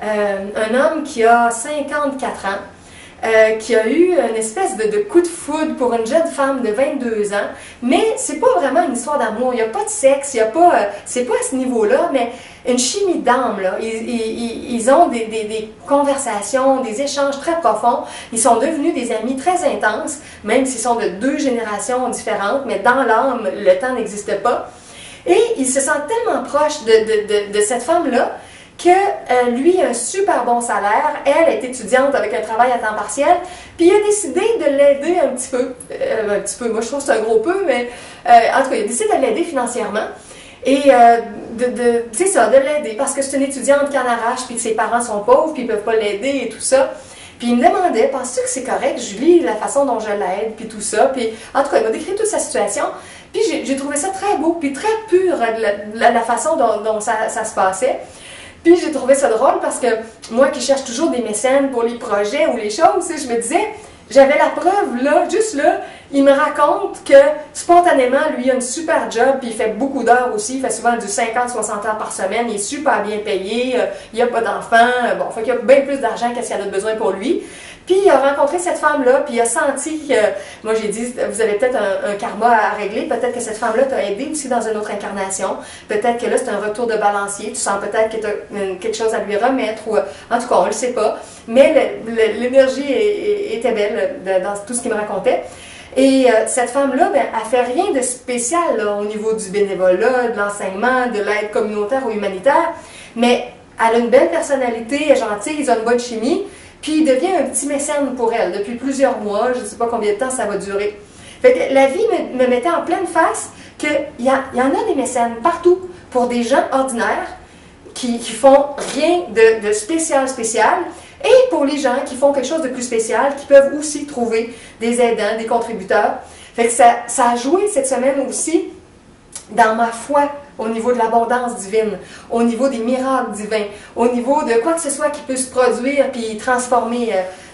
un homme qui a 54 ans, qui a eu une espèce de coup de foudre pour une jeune femme de 22 ans, mais c'est pas vraiment une histoire d'amour, il n'y a pas de sexe, il y a pas, c'est pas à ce niveau-là, mais une chimie d'âme, là. Ils ont des conversations, des échanges très profonds, ils sont devenus des amis très intenses, même s'ils sont de 2 générations différentes, mais dans l'âme, le temps n'existe pas, et ils se sentent tellement proches de cette femme-là, que lui a un super bon salaire, elle est étudiante avec un travail à temps partiel, puis il a décidé de l'aider un petit peu, moi je trouve que c'est un gros peu, mais en tout cas, il a décidé de l'aider financièrement, et c'est ça, de l'aider, parce que c'est une étudiante qui en arrache, puis que ses parents sont pauvres, puis ils ne peuvent pas l'aider et tout ça. Puis il me demandait, penses-tu que c'est correct, Julie, la façon dont je l'aide, puis tout ça, puis en tout cas, il m'a décrit toute sa situation, puis j'ai trouvé ça très beau, puis très pur, la façon dont ça se passait. Puis j'ai trouvé ça drôle parce que moi qui cherche toujours des mécènes pour les projets ou les choses, je me disais, j'avais la preuve là, juste là, il me raconte que spontanément, lui, il a une super job, puis il fait beaucoup d'heures aussi, il fait souvent du 50-60 heures par semaine, il est super bien payé, il n'a pas d'enfant, bon, fait qu'il a bien plus d'argent qu'est-ce qu'il en a besoin pour lui. Puis il a rencontré cette femme-là, puis il a senti que, moi j'ai dit, vous avez peut-être un karma à régler, peut-être que cette femme-là t'a aidé aussi dans une autre incarnation, peut-être que là c'est un retour de balancier, tu sens peut-être que tu as quelque chose à lui remettre, ou en tout cas on ne le sait pas, mais l'énergie était belle dans tout ce qu'il me racontait. Et cette femme-là, ben, elle fait rien de spécial là, au niveau du bénévolat, de l'enseignement, de l'aide communautaire ou humanitaire, mais elle a une belle personnalité, elle est gentille, ils ont une bonne chimie, puis il devient un petit mécène pour elle depuis plusieurs mois, je ne sais pas combien de temps ça va durer. Fait que la vie me mettait en pleine face qu'il y en a des mécènes partout pour des gens ordinaires qui font rien de spécial, et pour les gens qui font quelque chose de plus spécial, qui peuvent aussi trouver des aidants, des contributeurs. Fait que ça a joué cette semaine aussi dans ma foi au niveau de l'abondance divine, au niveau des miracles divins, au niveau de quoi que ce soit qui peut se produire puis transformer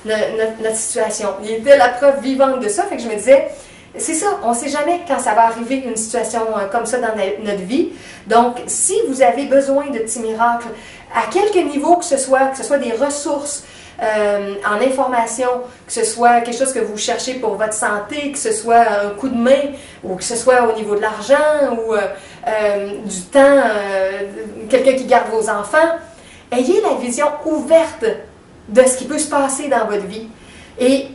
notre situation. Il était la preuve vivante de ça, fait que je me disais, c'est ça, on ne sait jamais quand ça va arriver une situation comme ça dans notre vie. Donc, si vous avez besoin de petits miracles, à quelque niveau que ce soit des ressources en information, que ce soit quelque chose que vous cherchez pour votre santé, que ce soit un coup de main, ou que ce soit au niveau de l'argent, ou du temps, quelqu'un qui garde vos enfants, ayez la vision ouverte de ce qui peut se passer dans votre vie. Et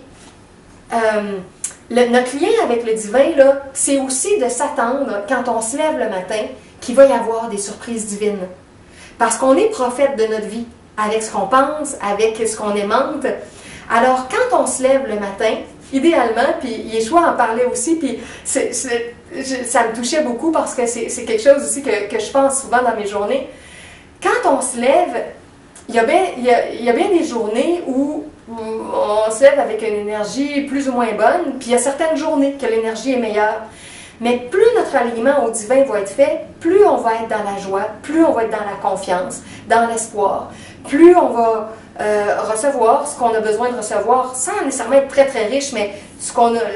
notre lien avec le divin, là, c'est aussi de s'attendre, quand on se lève le matin, qu'il va y avoir des surprises divines. Parce qu'on est prophète de notre vie, avec ce qu'on pense, avec ce qu'on aimante. Alors, quand on se lève le matin, idéalement, puis Yeshua en parlait aussi, puis ça me touchait beaucoup parce que c'est quelque chose aussi que je pense souvent dans mes journées. Quand on se lève, il y a bien des journées où on se lève avec une énergie plus ou moins bonne, puis il y a certaines journées que l'énergie est meilleure. Mais plus notre alignement au divin va être fait, plus on va être dans la joie, plus on va être dans la confiance, dans l'espoir, plus on va recevoir ce qu'on a besoin de recevoir, sans nécessairement être très très riche, mais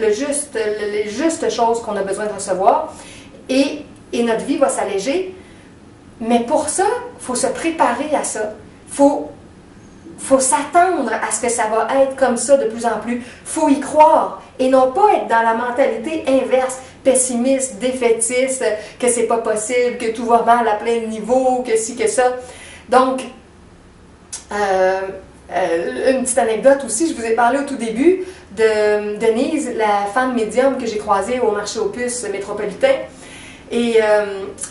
les justes choses qu'on a besoin de recevoir, et notre vie va s'alléger. Mais pour ça, il faut se préparer à ça. Faut s'attendre à ce que ça va être comme ça de plus en plus. Il faut y croire et non pas être dans la mentalité inverse. pessimiste, défaitiste, que c'est pas possible, que tout va mal à plein niveau, que ci, que ça. Donc, une petite anecdote aussi, je vous ai parlé au tout début de Denise, la femme médium que j'ai croisée au marché aux puces métropolitain. Et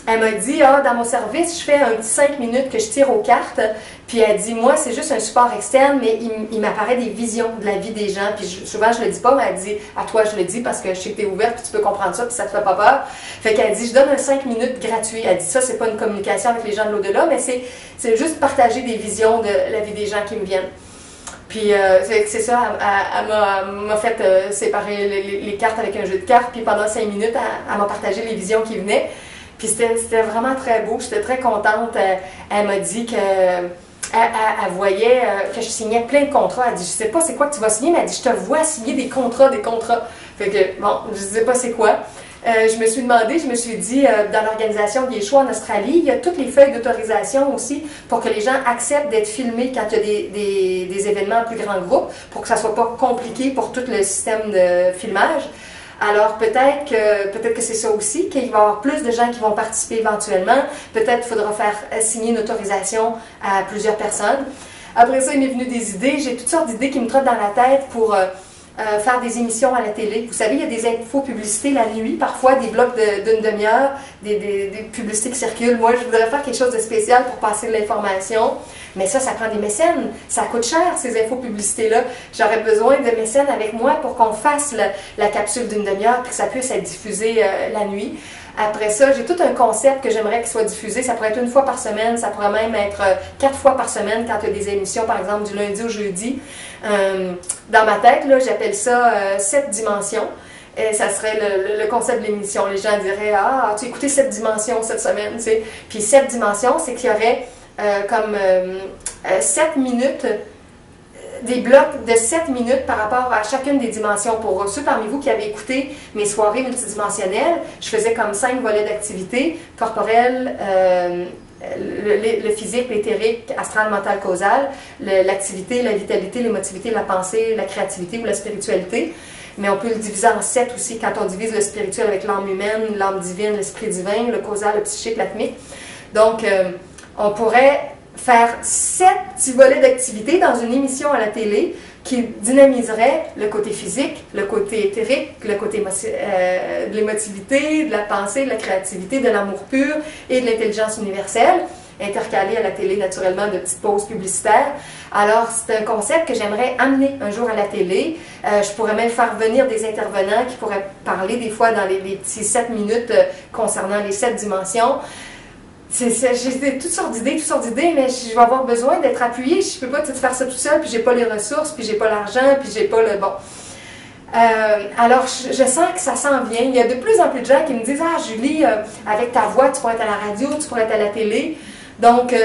elle m'a dit, dans mon service, je fais un petit 5 minutes que je tire aux cartes. Puis elle dit, moi, c'est juste un support externe, mais il m'apparaît des visions de la vie des gens. Puis souvent, je le dis pas, mais elle dit, à toi, je le dis parce que je sais que tu es ouverte, puis tu peux comprendre ça, puis ça te fait pas peur. Fait qu'elle dit, je donne un 5 minutes gratuit. Elle dit, ça, c'est pas une communication avec les gens de l'au-delà, mais c'est juste partager des visions de la vie des gens qui me viennent. Puis c'est ça, elle m'a fait séparer les cartes avec un jeu de cartes, puis pendant 5 minutes, elle m'a partagé les visions qui venaient. Puis c'était vraiment très beau, j'étais très contente. Elle m'a dit que elle voyait que je signais plein de contrats. Elle dit, je sais pas c'est quoi que tu vas signer, mais elle dit, je te vois signer des contrats. Fait que, bon, je sais pas c'est quoi. Je me suis demandé, je me suis dit, dans l'organisation Yeshua en Australie, il y a toutes les feuilles d'autorisation aussi pour que les gens acceptent d'être filmés quand il y a des événements en plus grand groupe, pour que ça soit pas compliqué pour tout le système de filmage. Alors peut-être que c'est ça aussi, qu'il va y avoir plus de gens qui vont participer éventuellement. Peut-être qu'il faudra faire signer une autorisation à plusieurs personnes. Après ça, il m'est venu des idées. J'ai toutes sortes d'idées qui me trottent dans la tête pour faire des émissions à la télé. Vous savez, il y a des infos-publicités la nuit, parfois des blocs d'une demi-heure, des publicités qui circulent. Moi, je voudrais faire quelque chose de spécial pour passer de l'information. Mais ça prend des mécènes. Ça coûte cher, ces infos-publicités-là. J'aurais besoin de mécènes avec moi pour qu'on fasse la capsule d'une demi-heure et que ça puisse être diffusé la nuit. Après ça, j'ai tout un concept que j'aimerais qu'il soit diffusé. Ça pourrait être 1 fois par semaine, ça pourrait même être 4 fois par semaine quand il y a des émissions, par exemple, du lundi au jeudi. Dans ma tête, là, j'appelle ça 7 dimensions. Et ça serait le concept de l'émission. Les gens diraient, tu as écouté 7 dimensions cette semaine, tu sais. Puis 7 dimensions, c'est qu'il y aurait 7 minutes, des blocs de 7 minutes par rapport à chacune des dimensions. Pour ceux parmi vous qui avaient écouté mes soirées multidimensionnelles, je faisais comme 5 volets d'activité: corporelle, le physique, l'éthérique, astral, mental, causal, l'activité, la vitalité, l'émotivité, la pensée, la créativité ou la spiritualité. Mais on peut le diviser en 7 aussi, quand on divise le spirituel avec l'âme humaine, l'âme divine, l'esprit divin, le causal, le psychique, l'atmique. Donc, on pourrait faire 7 petits volets d'activité dans une émission à la télé qui dynamiserait le côté physique, le côté éthérique, le côté de l'émotivité, de la pensée, de la créativité, de l'amour pur et de l'intelligence universelle, intercalé à la télé naturellement de petites pauses publicitaires. Alors c'est un concept que j'aimerais amener un jour à la télé. Je pourrais même faire venir des intervenants qui pourraient parler des fois dans les petits 7 minutes concernant les 7 dimensions. J'ai toutes sortes d'idées, mais je vais avoir besoin d'être appuyée. Je ne peux pas tout faire ça tout seul, puis j'ai pas les ressources, puis j'ai pas l'argent, puis j'ai pas le bon. Alors, je sens que ça s'en vient. Il y a de plus en plus de gens qui me disent, Julie, avec ta voix, tu pourrais être à la radio, tu pourrais être à la télé. Donc,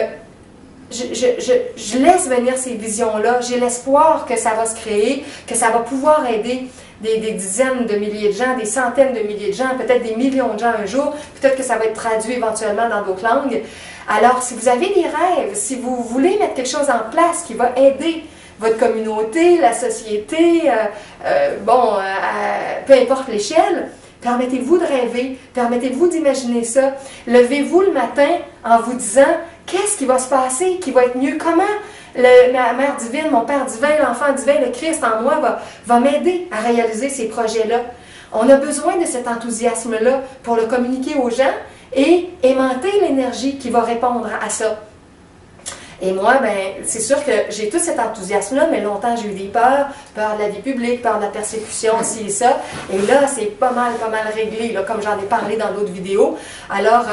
je laisse venir ces visions-là. J'ai l'espoir que ça va se créer, que ça va pouvoir aider des dizaines de milliers de gens, des centaines de milliers de gens, peut-être des millions de gens un jour. Peut-être que ça va être traduit éventuellement dans d'autres langues. Alors, si vous avez des rêves, si vous voulez mettre quelque chose en place qui va aider votre communauté, la société, peu importe l'échelle, permettez-vous de rêver, permettez-vous d'imaginer ça. Levez-vous le matin en vous disant, qu'est-ce qui va se passer, qui va être mieux? Comment ma mère divine, mon père divin, l'enfant divin, le Christ en moi va m'aider à réaliser ces projets-là? On a besoin de cet enthousiasme-là pour le communiquer aux gens et aimanter l'énergie qui va répondre à ça. Et moi, c'est sûr que j'ai tout cet enthousiasme-là, mais longtemps j'ai eu des peurs, peur de la vie publique, peur de la persécution, ci et ça. Et là, c'est pas mal réglé, là, comme j'en ai parlé dans d'autres vidéos. Alors,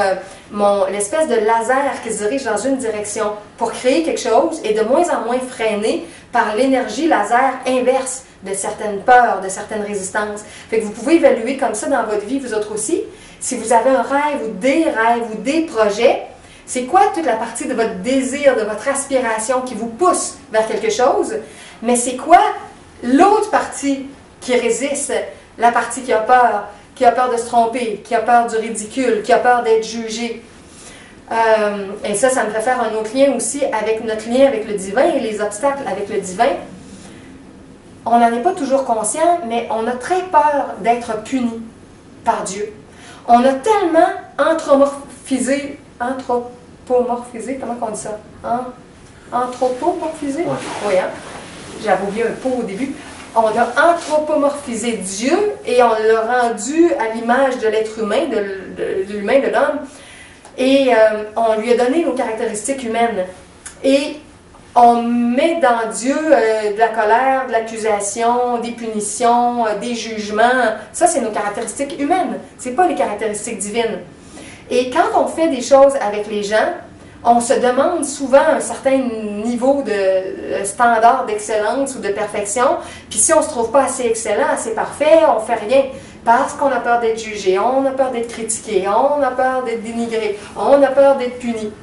l'espèce de laser qui se dirige dans une direction pour créer quelque chose est de moins en moins freiné par l'énergie laser inverse de certaines peurs, de certaines résistances. Fait que vous pouvez évaluer comme ça dans votre vie, vous autres aussi. Si vous avez un rêve ou des projets, c'est quoi toute la partie de votre désir, de votre aspiration qui vous pousse vers quelque chose? Mais c'est quoi l'autre partie qui résiste? La partie qui a peur de se tromper, qui a peur du ridicule, qui a peur d'être jugé. Et ça me fait faire un autre lien aussi avec notre lien avec le divin et les obstacles avec le divin. On n'en est pas toujours conscient, mais on a très peur d'être puni par Dieu. On a tellement anthropomorphisé, comment on dit ça? Anthropomorphisé? Ouais. Oui, hein? J'avais oublié un pot au début. On a anthropomorphisé Dieu et on l'a rendu à l'image de l'être humain, de l'humain, de l'homme. Et on lui a donné nos caractéristiques humaines. Et on met dans Dieu de la colère, de l'accusation, des punitions, des jugements. Ça, c'est nos caractéristiques humaines. Ce n'est pas les caractéristiques divines. Et quand on fait des choses avec les gens, on se demande souvent un certain niveau de standard d'excellence ou de perfection. Puis si on ne se trouve pas assez excellent, assez parfait, on ne fait rien. Parce qu'on a peur d'être jugé, on a peur d'être critiqué, on a peur d'être dénigré, on a peur d'être puni.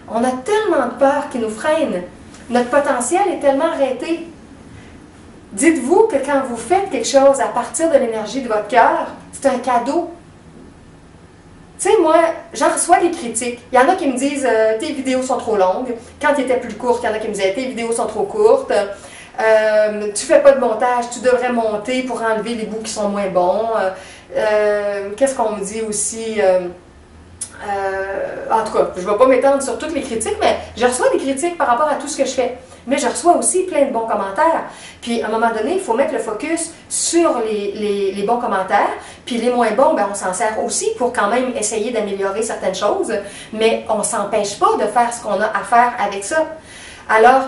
On a tellement de peur qui nous freine. Notre potentiel est tellement arrêté. Dites-vous que quand vous faites quelque chose à partir de l'énergie de votre cœur, c'est un cadeau. Tu sais, moi, j'en reçois des critiques. Il y en a qui me disent « tes vidéos sont trop longues ». Quand ils étaient plus courtes, il y en a qui me disaient « tes vidéos sont trop courtes ». Tu fais pas de montage, tu devrais monter pour enlever les bouts qui sont moins bons. Qu'est-ce qu'on me dit aussi? En tout cas, je ne vais pas m'étendre sur toutes les critiques, mais je reçois des critiques par rapport à tout ce que je fais. Mais je reçois aussi plein de bons commentaires. Puis, à un moment donné, il faut mettre le focus sur les bons commentaires. Puis, les moins bons, ben, on s'en sert aussi pour quand même essayer d'améliorer certaines choses. Mais on ne s'empêche pas de faire ce qu'on a à faire avec ça. Alors,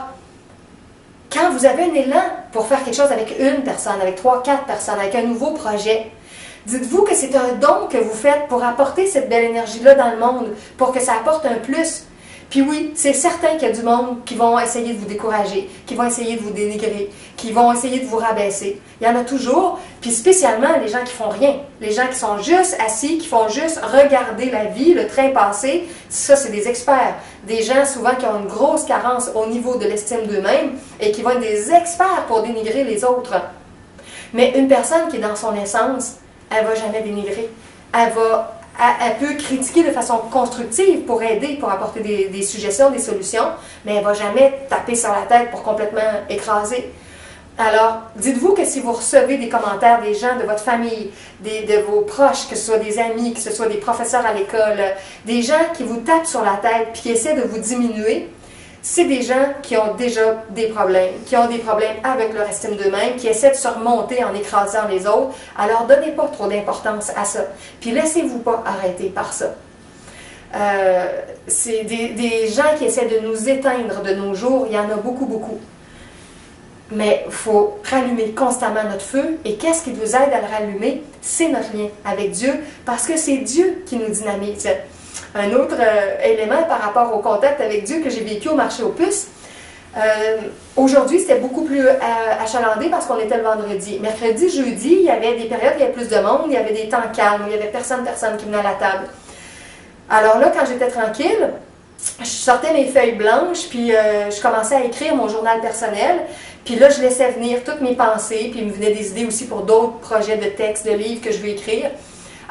quand vous avez un élan pour faire quelque chose avec une personne, avec 3, 4 personnes, avec un nouveau projet, dites-vous que c'est un don que vous faites pour apporter cette belle énergie-là dans le monde, pour que ça apporte un plus. Puis oui, c'est certain qu'il y a du monde qui vont essayer de vous décourager, qui vont essayer de vous dénigrer, qui vont essayer de vous rabaisser. Il y en a toujours, puis spécialement les gens qui font rien, les gens qui sont juste assis, qui font juste regarder la vie, le train passé. Ça, c'est des experts. Des gens souvent qui ont une grosse carence au niveau de l'estime d'eux-mêmes et qui vont être des experts pour dénigrer les autres. Mais une personne qui est dans son essence, elle ne va jamais dénigrer. Elle peut critiquer de façon constructive pour aider, pour apporter des suggestions, des solutions, mais elle ne va jamais taper sur la tête pour complètement écraser. Alors, dites-vous que si vous recevez des commentaires des gens de votre famille, de vos proches, que ce soit des amis, que ce soit des professeurs à l'école, des gens qui vous tapent sur la tête et qui essaient de vous diminuer, c'est des gens qui ont déjà des problèmes, qui ont des problèmes avec leur estime d'eux-mêmes, qui essaient de se remonter en écrasant les autres. Alors, donnez pas trop d'importance à ça. Puis, laissez-vous pas arrêter par ça. C'est des gens qui essaient de nous éteindre de nos jours, il y en a beaucoup, beaucoup. Mais il faut rallumer constamment notre feu. Et qu'est-ce qui nous aide à le rallumer? C'est notre lien avec Dieu, parce que c'est Dieu qui nous dynamise. Un autre élément par rapport au contact avec Dieu que j'ai vécu au marché aux puces, aujourd'hui c'était beaucoup plus achalandé parce qu'on était le vendredi. Mercredi, jeudi, il y avait des périodes où il y avait plus de monde, il y avait des temps calmes, où il n'y avait personne qui venait à la table. Alors là, quand j'étais tranquille, je sortais mes feuilles blanches, puis je commençais à écrire mon journal personnel. Puis là, je laissais venir toutes mes pensées, puis il me venait des idées aussi pour d'autres projets de textes, de livres que je veux écrire.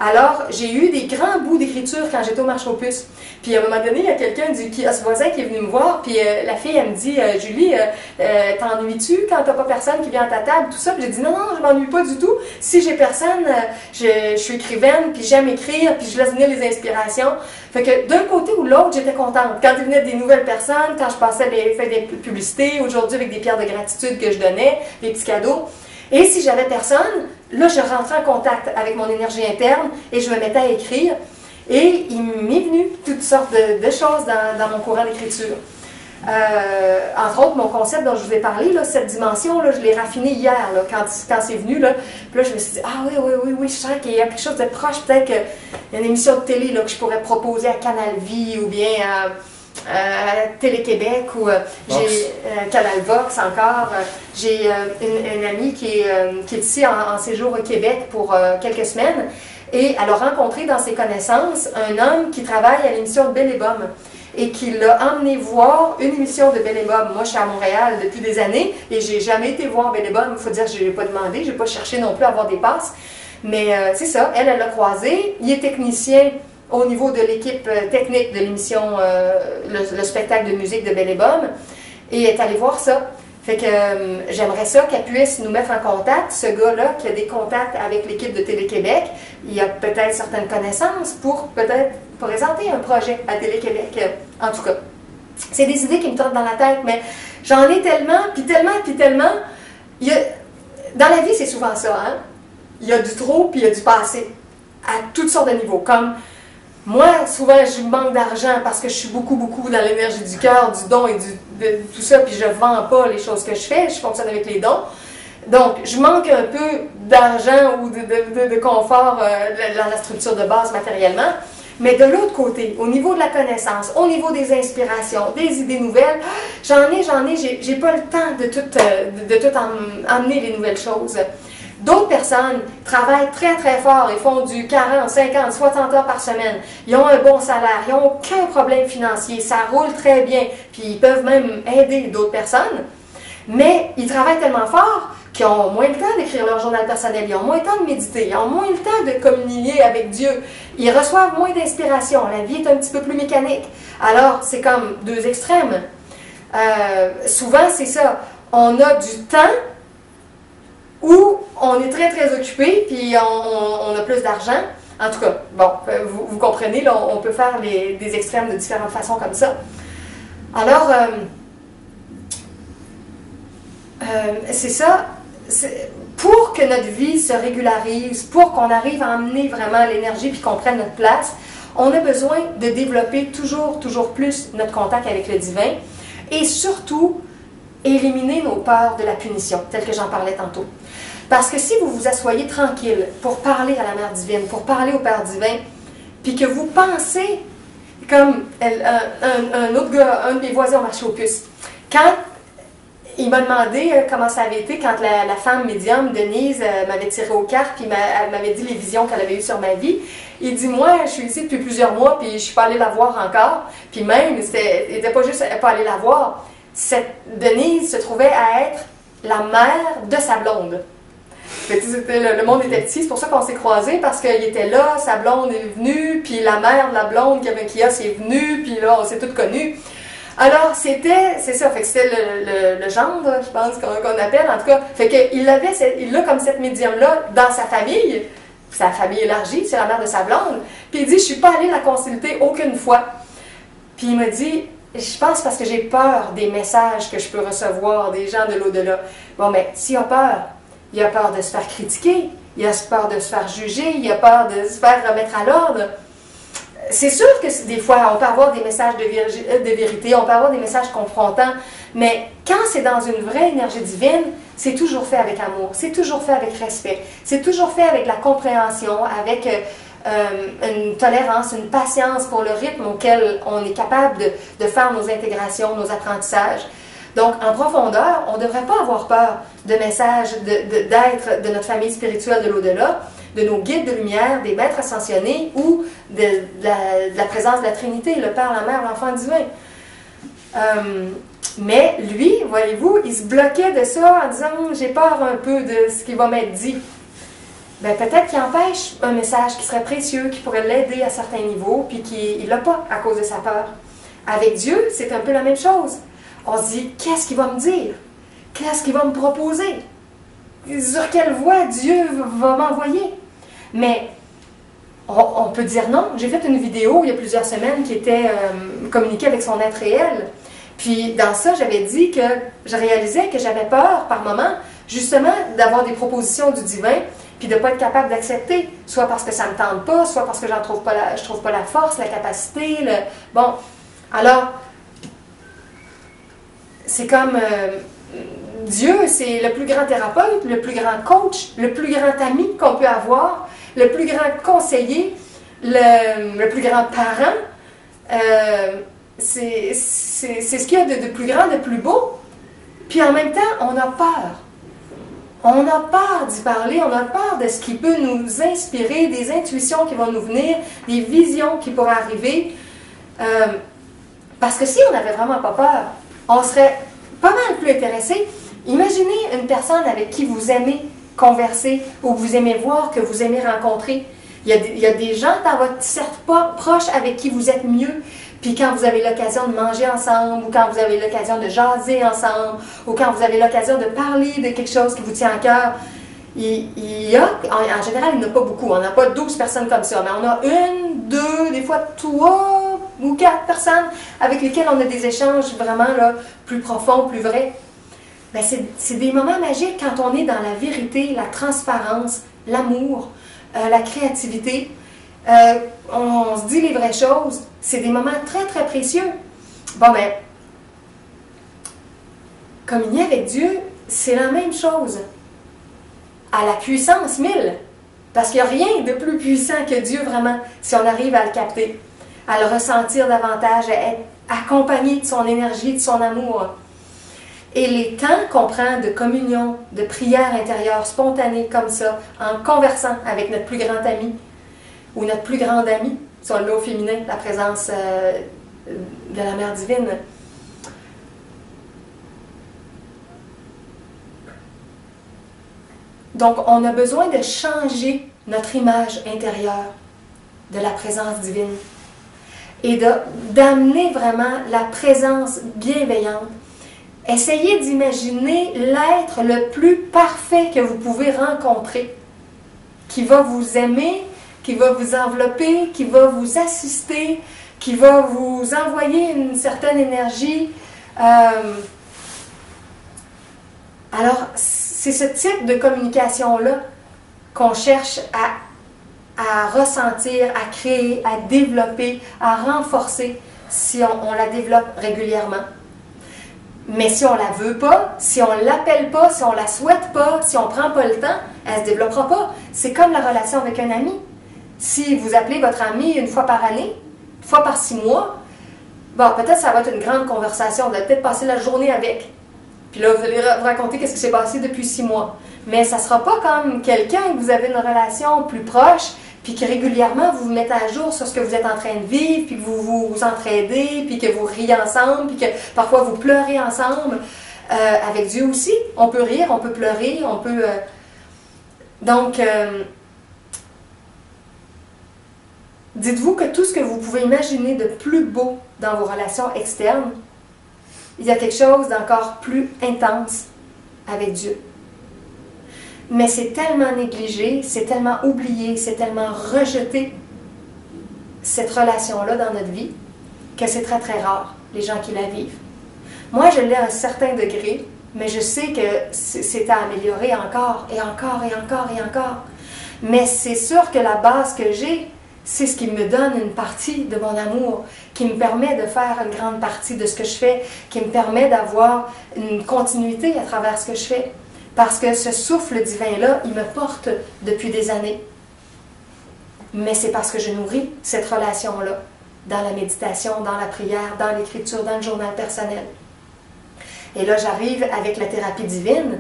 Alors, j'ai eu des grands bouts d'écriture quand j'étais au marché aux puces. Puis à un moment donné, il y a quelqu'un du kiosque voisin qui est venu me voir, puis la fille, elle me dit « Julie, t'ennuies-tu quand t'as pas personne qui vient à ta table, tout ça? » Puis j'ai dit « Non, je m'ennuie pas du tout. Si j'ai personne, je suis écrivaine, puis j'aime écrire, puis je laisse venir les inspirations. » Fait que d'un côté ou l'autre, j'étais contente. Quand il venait des nouvelles personnes, quand je passais des publicités, aujourd'hui avec des pierres de gratitude que je donnais, des petits cadeaux. Et si j'avais personne, là, je rentrais en contact avec mon énergie interne et je me mettais à écrire. Et il m'est venu toutes sortes de choses dans mon courant d'écriture. Entre autres, mon concept dont je vous ai parlé, là, cette dimension-là, je l'ai raffiné hier, là, quand c'est venu. Là. Puis là, je me suis dit, ah oui, je sens qu'il y a quelque chose de proche. Peut-être qu'il y a une émission de télé là, que je pourrais proposer à Canal Vie ou bien à Télé-Québec ou j'ai Canal Vox encore. J'ai une amie qui est ici en séjour au Québec pour quelques semaines et elle a rencontré dans ses connaissances un homme qui travaille à l'émission de Belle et Bomme et qui l'a emmené voir une émission de Belle et Bomme. Moi, je suis à Montréal depuis des années et j'ai jamais été voir Belle et Bomme. Il faut dire que je n'ai pas demandé, je n'ai pas cherché non plus à avoir des passes. Mais c'est ça, elle l'a croisé. Il est technicien au niveau de l'équipe technique de l'émission, le spectacle de musique de Belle et Bomme, et est allé voir ça. Fait que j'aimerais ça qu'elle puisse nous mettre en contact. Ce gars-là qui a des contacts avec l'équipe de Télé-Québec, il a peut-être certaines connaissances pour peut-être présenter un projet à Télé-Québec. En tout cas, c'est des idées qui me trottent dans la tête, mais j'en ai tellement, puis tellement, puis tellement. Dans la vie, c'est souvent ça, hein? Il y a du trop, puis il y a du pas assez, à toutes sortes de niveaux. Comme moi, souvent, je manque d'argent parce que je suis beaucoup dans l'énergie du cœur, du don et de tout ça, puis je ne vends pas les choses que je fais, je fonctionne avec les dons. Donc, je manque un peu d'argent ou de confort dans la structure de base matériellement. Mais de l'autre côté, au niveau de la connaissance, au niveau des inspirations, des idées nouvelles, j'en ai, j'ai pas le temps de tout emmener les nouvelles choses. D'autres personnes travaillent très fort, ils font du 40, 50, 60 heures par semaine. Ils ont un bon salaire, ils n'ont aucun problème financier, ça roule très bien, puis ils peuvent même aider d'autres personnes. Mais ils travaillent tellement fort qu'ils ont moins le temps d'écrire leur journal personnel, ils ont moins le temps de méditer, ils ont moins le temps de communier avec Dieu. Ils reçoivent moins d'inspiration, la vie est un petit peu plus mécanique. Alors, c'est comme deux extrêmes. Souvent, c'est ça. On a du temps où on est très occupé, puis on a plus d'argent. En tout cas, bon, vous comprenez, là, on peut faire des extrêmes de différentes façons comme ça. Alors, c'est ça. Pour que notre vie se régularise, pour qu'on arrive à emmener vraiment l'énergie puis qu'on prenne notre place, on a besoin de développer toujours plus notre contact avec le divin et surtout éliminer nos peurs de la punition, tel que j'en parlais tantôt. Parce que si vous vous asseyez tranquille pour parler à la Mère divine, pour parler au Père divin, puis que vous pensez comme un autre gars, un de mes voisins au marché aux puces, quand il m'a demandé comment ça avait été quand la femme médium, Denise, m'avait tiré aux cartes, puis elle m'avait dit les visions qu'elle avait eues sur ma vie. Il dit, moi, je suis ici depuis plusieurs mois, puis je ne suis pas allée la voir encore. Puis même, il n'était pas juste pas allée la voir. Denise se trouvait à être la mère de sa blonde. Le monde était petit, c'est pour ça qu'on s'est croisés, parce qu'il était là, sa blonde est venue, puis la mère de la blonde qui avait un kiosque est venue, puis là, on s'est toutes connues. Alors, c'est ça, fait que c'était le gendre, je pense, qu'on appelle, en tout cas. Fait qu'il l'a comme cette médium-là dans sa famille élargie, c'est la mère de sa blonde. Puis il dit, je suis pas allée la consulter aucune fois. Puis il m'a dit, je pense parce que j'ai peur des messages que je peux recevoir des gens de l'au-delà. Bon, mais s'il a peur de se faire critiquer, il a peur de se faire juger, il a peur de se faire remettre à l'ordre. C'est sûr que des fois, on peut avoir des messages de vérité, on peut avoir des messages confrontants, mais quand c'est dans une vraie énergie divine, c'est toujours fait avec amour, c'est toujours fait avec respect, c'est toujours fait avec la compréhension, avec une tolérance, une patience pour le rythme auquel on est capable de faire nos intégrations, nos apprentissages. Donc, en profondeur, on ne devrait pas avoir peur de messages d'être de notre famille spirituelle de l'au-delà, de nos guides de lumière, des maîtres ascensionnés ou de la présence de la Trinité, le Père, la Mère, l'Enfant divin. Mais lui, voyez-vous, il se bloquait de ça en disant « j'ai peur un peu de ce qui va m'être dit ». Ben, peut-être qu'il empêche un message qui serait précieux, qui pourrait l'aider à certains niveaux, puis qu'il ne l'a pas à cause de sa peur. Avec Dieu, c'est un peu la même chose. On se dit, qu'est-ce qu'il va me dire? Qu'est-ce qu'il va me proposer? Sur quelle voie Dieu va m'envoyer? Mais on peut dire non. J'ai fait une vidéo il y a plusieurs semaines qui était communiquée avec son être réel. Puis dans ça, j'avais dit que je réalisais que j'avais peur par moment, justement, d'avoir des propositions du divin, puis de ne pas être capable d'accepter, soit parce que ça ne me tente pas, soit parce que je trouve pas la force, la capacité. Bon, alors, c'est comme Dieu, c'est le plus grand thérapeute, le plus grand coach, le plus grand ami qu'on peut avoir, le plus grand conseiller, le plus grand parent. C'est ce qu'il y a de plus grand, de plus beau. Puis en même temps, on a peur. On a peur d'y parler, on a peur de ce qui peut nous inspirer, des intuitions qui vont nous venir, des visions qui pourraient arriver. Parce que si on n'avait vraiment pas peur, on serait pas mal plus intéressé. Imaginez une personne avec qui vous aimez converser ou que vous aimez voir, que vous aimez rencontrer. Il y a des gens dans votre cercle proche avec qui vous êtes mieux. Puis quand vous avez l'occasion de manger ensemble, ou quand vous avez l'occasion de jaser ensemble, ou quand vous avez l'occasion de parler de quelque chose qui vous tient à cœur, il y a, en général, il n'y en a pas beaucoup. On n'a pas 12 personnes comme ça, mais on a 1, 2, des fois 3 ou 4 personnes avec lesquelles on a des échanges vraiment là, plus profonds, plus vrais. Ben, c'est des moments magiques quand on est dans la vérité, la transparence, l'amour, la créativité. On se dit les vraies choses. C'est des moments très, très précieux. Bon, ben, communier avec Dieu, c'est la même chose. À la puissance 1000. Parce qu'il n'y a rien de plus puissant que Dieu, vraiment, si on arrive à le capter, à le ressentir davantage, à être accompagné de son énergie, de son amour. Et les temps qu'on prend de communion, de prière intérieure spontanée comme ça, en conversant avec notre plus grand ami ou notre plus grande amie, si on l'a au féminin, la présence de la Mère divine. Donc, on a besoin de changer notre image intérieure de la présence divine et d'amener vraiment la présence bienveillante. Essayez d'imaginer l'être le plus parfait que vous pouvez rencontrer, qui va vous aimer, qui va vous envelopper, qui va vous assister, qui va vous envoyer une certaine énergie. Alors, c'est ce type de communication-là qu'on cherche à ressentir, à créer, à développer, à renforcer si on la développe régulièrement. Mais si on ne la veut pas, si on ne l'appelle pas, si on ne la souhaite pas, si on ne prend pas le temps, elle ne se développera pas. C'est comme la relation avec un ami. Si vous appelez votre ami une fois par année, une fois par 6 mois, bon, peut-être ça va être une grande conversation. Vous allez peut-être passer la journée avec. Puis là, vous allez vous raconter qu'est-ce qui s'est passé depuis 6 mois. Mais ça ne sera pas comme quelqu'un que vous avez une relation plus proche, puis que régulièrement, vous vous mettez à jour sur ce que vous êtes en train de vivre, puis que vous vous entraidez, puis que vous riez ensemble, puis que parfois vous pleurez ensemble. Avec Dieu aussi, on peut rire, on peut pleurer, on peut... Donc, dites-vous que tout ce que vous pouvez imaginer de plus beau dans vos relations externes, il y a quelque chose d'encore plus intense avec Dieu. Mais c'est tellement négligé, c'est tellement oublié, c'est tellement rejeté, cette relation-là dans notre vie, que c'est très très rare, les gens qui la vivent. Moi, je l'ai à un certain degré, mais je sais que c'est à améliorer encore, et encore, et encore, et encore. Mais c'est sûr que la base que j'ai, c'est ce qui me donne une partie de mon amour, qui me permet de faire une grande partie de ce que je fais, qui me permet d'avoir une continuité à travers ce que je fais. Parce que ce souffle divin-là, il me porte depuis des années. Mais c'est parce que je nourris cette relation-là, dans la méditation, dans la prière, dans l'écriture, dans le journal personnel. Et là, j'arrive avec la thérapie divine.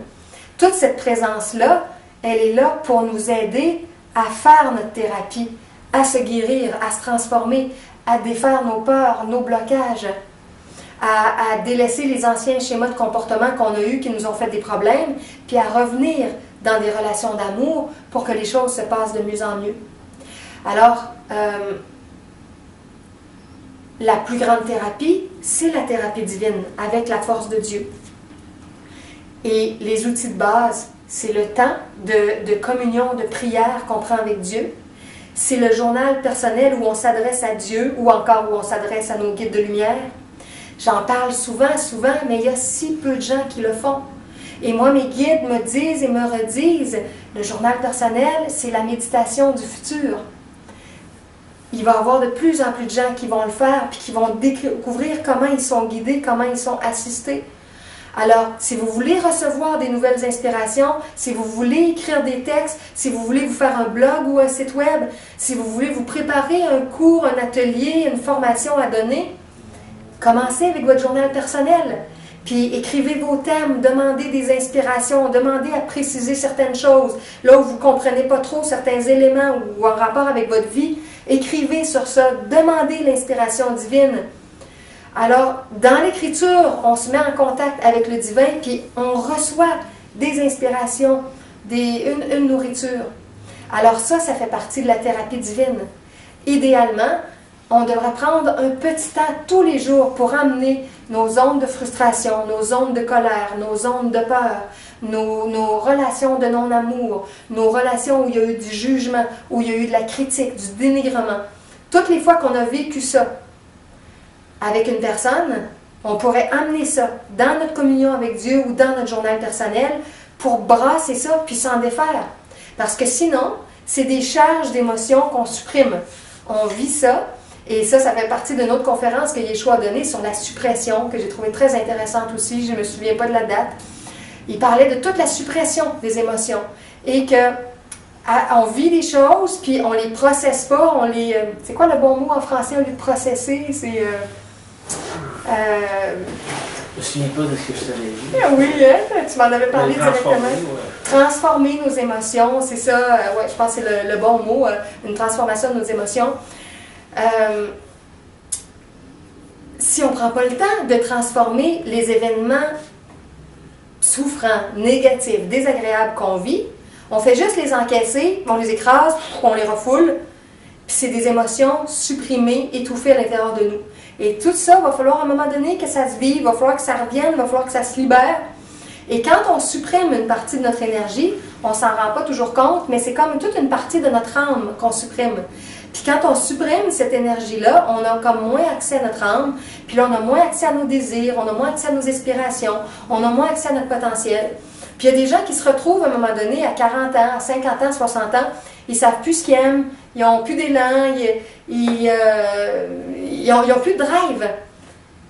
Toute cette présence-là, elle est là pour nous aider à faire notre thérapie, à se guérir, à se transformer, à défaire nos peurs, nos blocages, à délaisser les anciens schémas de comportement qu'on a eus qui nous ont fait des problèmes, puis à revenir dans des relations d'amour pour que les choses se passent de mieux en mieux. Alors, la plus grande thérapie, c'est la thérapie divine, avec la force de Dieu. Et les outils de base, c'est le temps de communion, de prière qu'on prend avec Dieu. C'est le journal personnel où on s'adresse à Dieu, ou encore où on s'adresse à nos guides de lumière. J'en parle souvent, mais il y a si peu de gens qui le font. Et moi, mes guides me disent et me redisent, le journal personnel, c'est la méditation du futur. Il va y avoir de plus en plus de gens qui vont le faire, puis qui vont découvrir comment ils sont guidés, comment ils sont assistés. Alors, si vous voulez recevoir des nouvelles inspirations, si vous voulez écrire des textes, si vous voulez vous faire un blog ou un site web, si vous voulez vous préparer un cours, un atelier, une formation à donner, commencez avec votre journal personnel. Puis écrivez vos thèmes, demandez des inspirations, demandez à préciser certaines choses. Là où vous ne comprenez pas trop certains éléments ou en rapport avec votre vie, écrivez sur ça, demandez l'inspiration divine. Alors, dans l'écriture, on se met en contact avec le divin, puis on reçoit des inspirations, une nourriture. Alors ça fait partie de la thérapie divine. Idéalement, on devrait prendre un petit temps tous les jours pour amener nos zones de frustration, nos zones de colère, nos zones de peur, nos relations de non-amour, nos relations où il y a eu du jugement, où il y a eu de la critique, du dénigrement. Toutes les fois qu'on a vécu ça avec une personne, on pourrait amener ça dans notre communion avec Dieu ou dans notre journal personnel pour brasser ça puis s'en défaire. Parce que sinon, c'est des charges d'émotions qu'on supprime. On vit ça, et ça fait partie d'une autre conférence que Yeshua a donnée sur la suppression, que j'ai trouvée très intéressante aussi, je ne me souviens pas de la date. Il parlait de toute la suppression des émotions, et que on vit des choses, puis on les processe pas, on les... c'est quoi le bon mot en français au lieu de processer? C'est... Je me souviens pas de ce que je t'avais dit. Oui, hein? Tu m'en avais parlé directement. Ouais. Transformer nos émotions, c'est ça, ouais, je pense que c'est le bon mot, une transformation de nos émotions. Si on ne prend pas le temps de transformer les événements souffrants, négatifs, désagréables qu'on vit, on fait juste les encaisser, on les écrase, on les refoule, puis c'est des émotions supprimées, étouffées à l'intérieur de nous. Et tout ça, il va falloir à un moment donné que ça se vive, il va falloir que ça revienne, il va falloir que ça se libère. Et quand on supprime une partie de notre énergie, on s'en rend pas toujours compte, mais c'est comme toute une partie de notre âme qu'on supprime. Puis quand on supprime cette énergie-là, on a comme moins accès à notre âme, puis là on a moins accès à nos désirs, on a moins accès à nos aspirations, on a moins accès à notre potentiel. Puis il y a des gens qui se retrouvent à un moment donné à 40 ans, à 50 ans, 60 ans, ils ne savent plus ce qu'ils aiment, ils n'ont plus d'élan, ils n'ont plus de drive.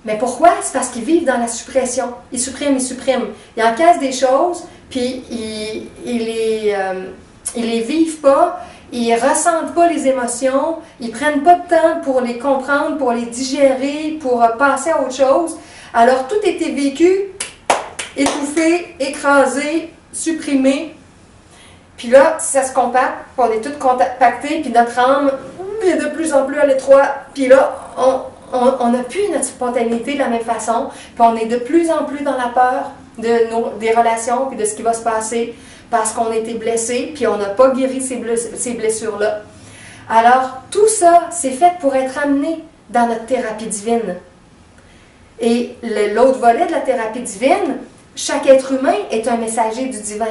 Mais pourquoi? C'est parce qu'ils vivent dans la suppression. Ils suppriment, ils suppriment. Ils encaissent des choses, puis ils les vivent pas, ils ressentent pas les émotions, ils prennent pas de temps pour les comprendre, pour les digérer, pour passer à autre chose. Alors tout était vécu, étouffé, écrasé, supprimé. Puis là, ça se compacte, puis on est tous compactés, puis notre âme est de plus en plus à l'étroit. Puis là, on n'a plus notre spontanéité de la même façon, puis on est de plus en plus dans la peur des relations, puis de ce qui va se passer, parce qu'on a été blessé, puis on n'a pas guéri ces blessures-là. Alors, tout ça, c'est fait pour être amené dans notre thérapie divine. Et l'autre volet de la thérapie divine, chaque être humain est un messager du divin.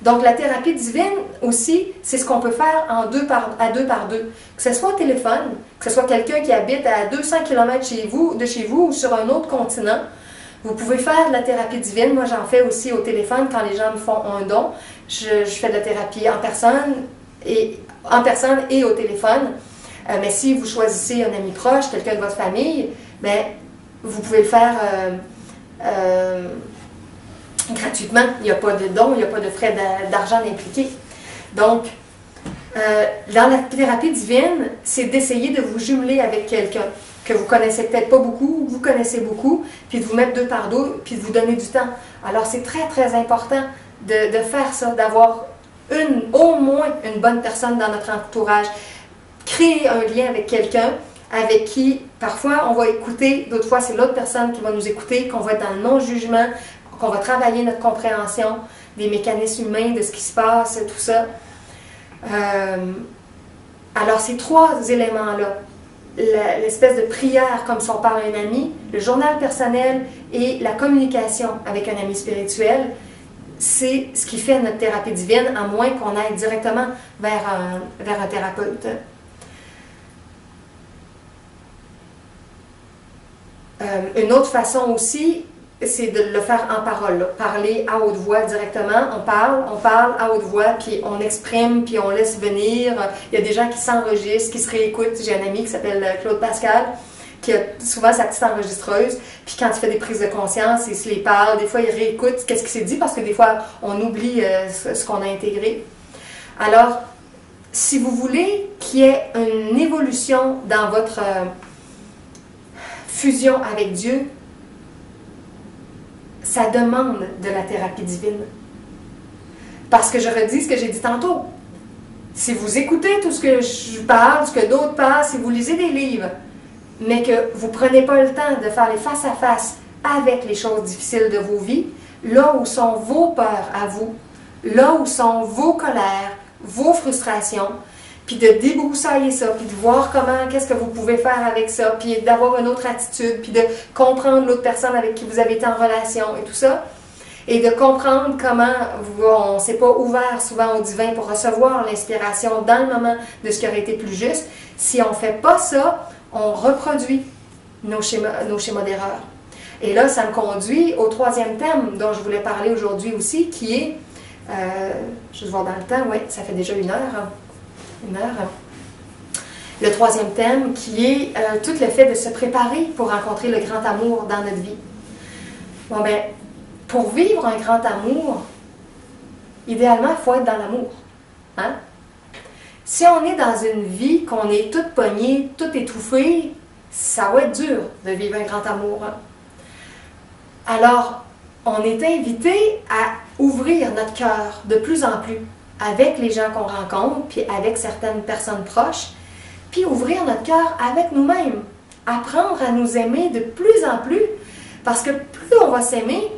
Donc, la thérapie divine aussi, c'est ce qu'on peut faire à deux par deux. Que ce soit au téléphone, que ce soit quelqu'un qui habite à 200 km de chez vous ou sur un autre continent, vous pouvez faire de la thérapie divine. Moi, j'en fais aussi au téléphone quand les gens me font un don. Je fais de la thérapie en personne et au téléphone. Mais si vous choisissez un ami proche, quelqu'un de votre famille, bien, vous pouvez le faire gratuitement. Il n'y a pas de don, il n'y a pas de frais d'argent impliqués. Donc, dans la thérapie divine, c'est d'essayer de vous jumeler avec quelqu'un que vous connaissez peut-être pas beaucoup, ou que vous connaissez beaucoup, puis de vous mettre deux par deux, puis de vous donner du temps. Alors, c'est très, très important de faire ça, d'avoir au moins une bonne personne dans notre entourage. Créer un lien avec quelqu'un avec qui, parfois, on va écouter, d'autres fois, c'est l'autre personne qui va nous écouter, qu'on va être dans le non-jugement, qu'on va travailler notre compréhension des mécanismes humains, de ce qui se passe, tout ça. Alors, ces trois éléments-là, l'espèce de prière comme si on parle à un ami, le journal personnel et la communication avec un ami spirituel, c'est ce qui fait notre thérapie divine, à moins qu'on aille directement vers un thérapeute. Une autre façon aussi, c'est de le faire en parole, là. Parler à haute voix directement. On parle à haute voix, puis on exprime, puis on laisse venir. Il y a des gens qui s'enregistrent, qui se réécoutent. J'ai un ami qui s'appelle Claude Pascal, qui a souvent sa petite enregistreuse, puis quand il fait des prises de conscience, il se les parle. Des fois, il réécoute qu'est-ce qui s'est dit, parce que des fois, on oublie ce qu'on a intégré. Alors, si vous voulez qu'il y ait une évolution dans votre fusion avec Dieu, ça demande de la thérapie divine. Parce que je redis ce que j'ai dit tantôt. Si vous écoutez tout ce que je parle, ce que d'autres parlent, si vous lisez des livres, mais que vous ne prenez pas le temps de faire les face-à-face avec les choses difficiles de vos vies, là où sont vos peurs à vous, là où sont vos colères, vos frustrations, puis de débroussailler ça, puis de voir comment, qu'est-ce que vous pouvez faire avec ça, puis d'avoir une autre attitude, puis de comprendre l'autre personne avec qui vous avez été en relation et tout ça, et de comprendre comment on ne s'est pas ouvert souvent au divin pour recevoir l'inspiration dans le moment de ce qui aurait été plus juste. Si on ne fait pas ça, on reproduit nos schémas d'erreur. Et là, ça me conduit au troisième thème dont je voulais parler aujourd'hui aussi, qui est, je vais voir dans le temps, oui, ça fait déjà 1 heure. Une heure. Le troisième thème qui est tout le fait de se préparer pour rencontrer le grand amour dans notre vie. Bon ben, pour vivre un grand amour, idéalement, il faut être dans l'amour. Hein? Si on est dans une vie qu'on est toute pognée, toute étouffée, ça va être dur de vivre un grand amour. Hein? Alors, on est invité à ouvrir notre cœur de plus en plus avec les gens qu'on rencontre, puis avec certaines personnes proches, puis ouvrir notre cœur avec nous-mêmes, apprendre à nous aimer de plus en plus, parce que plus on va s'aimer,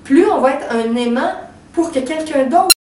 plus on va être un aimant pour que quelqu'un d'autre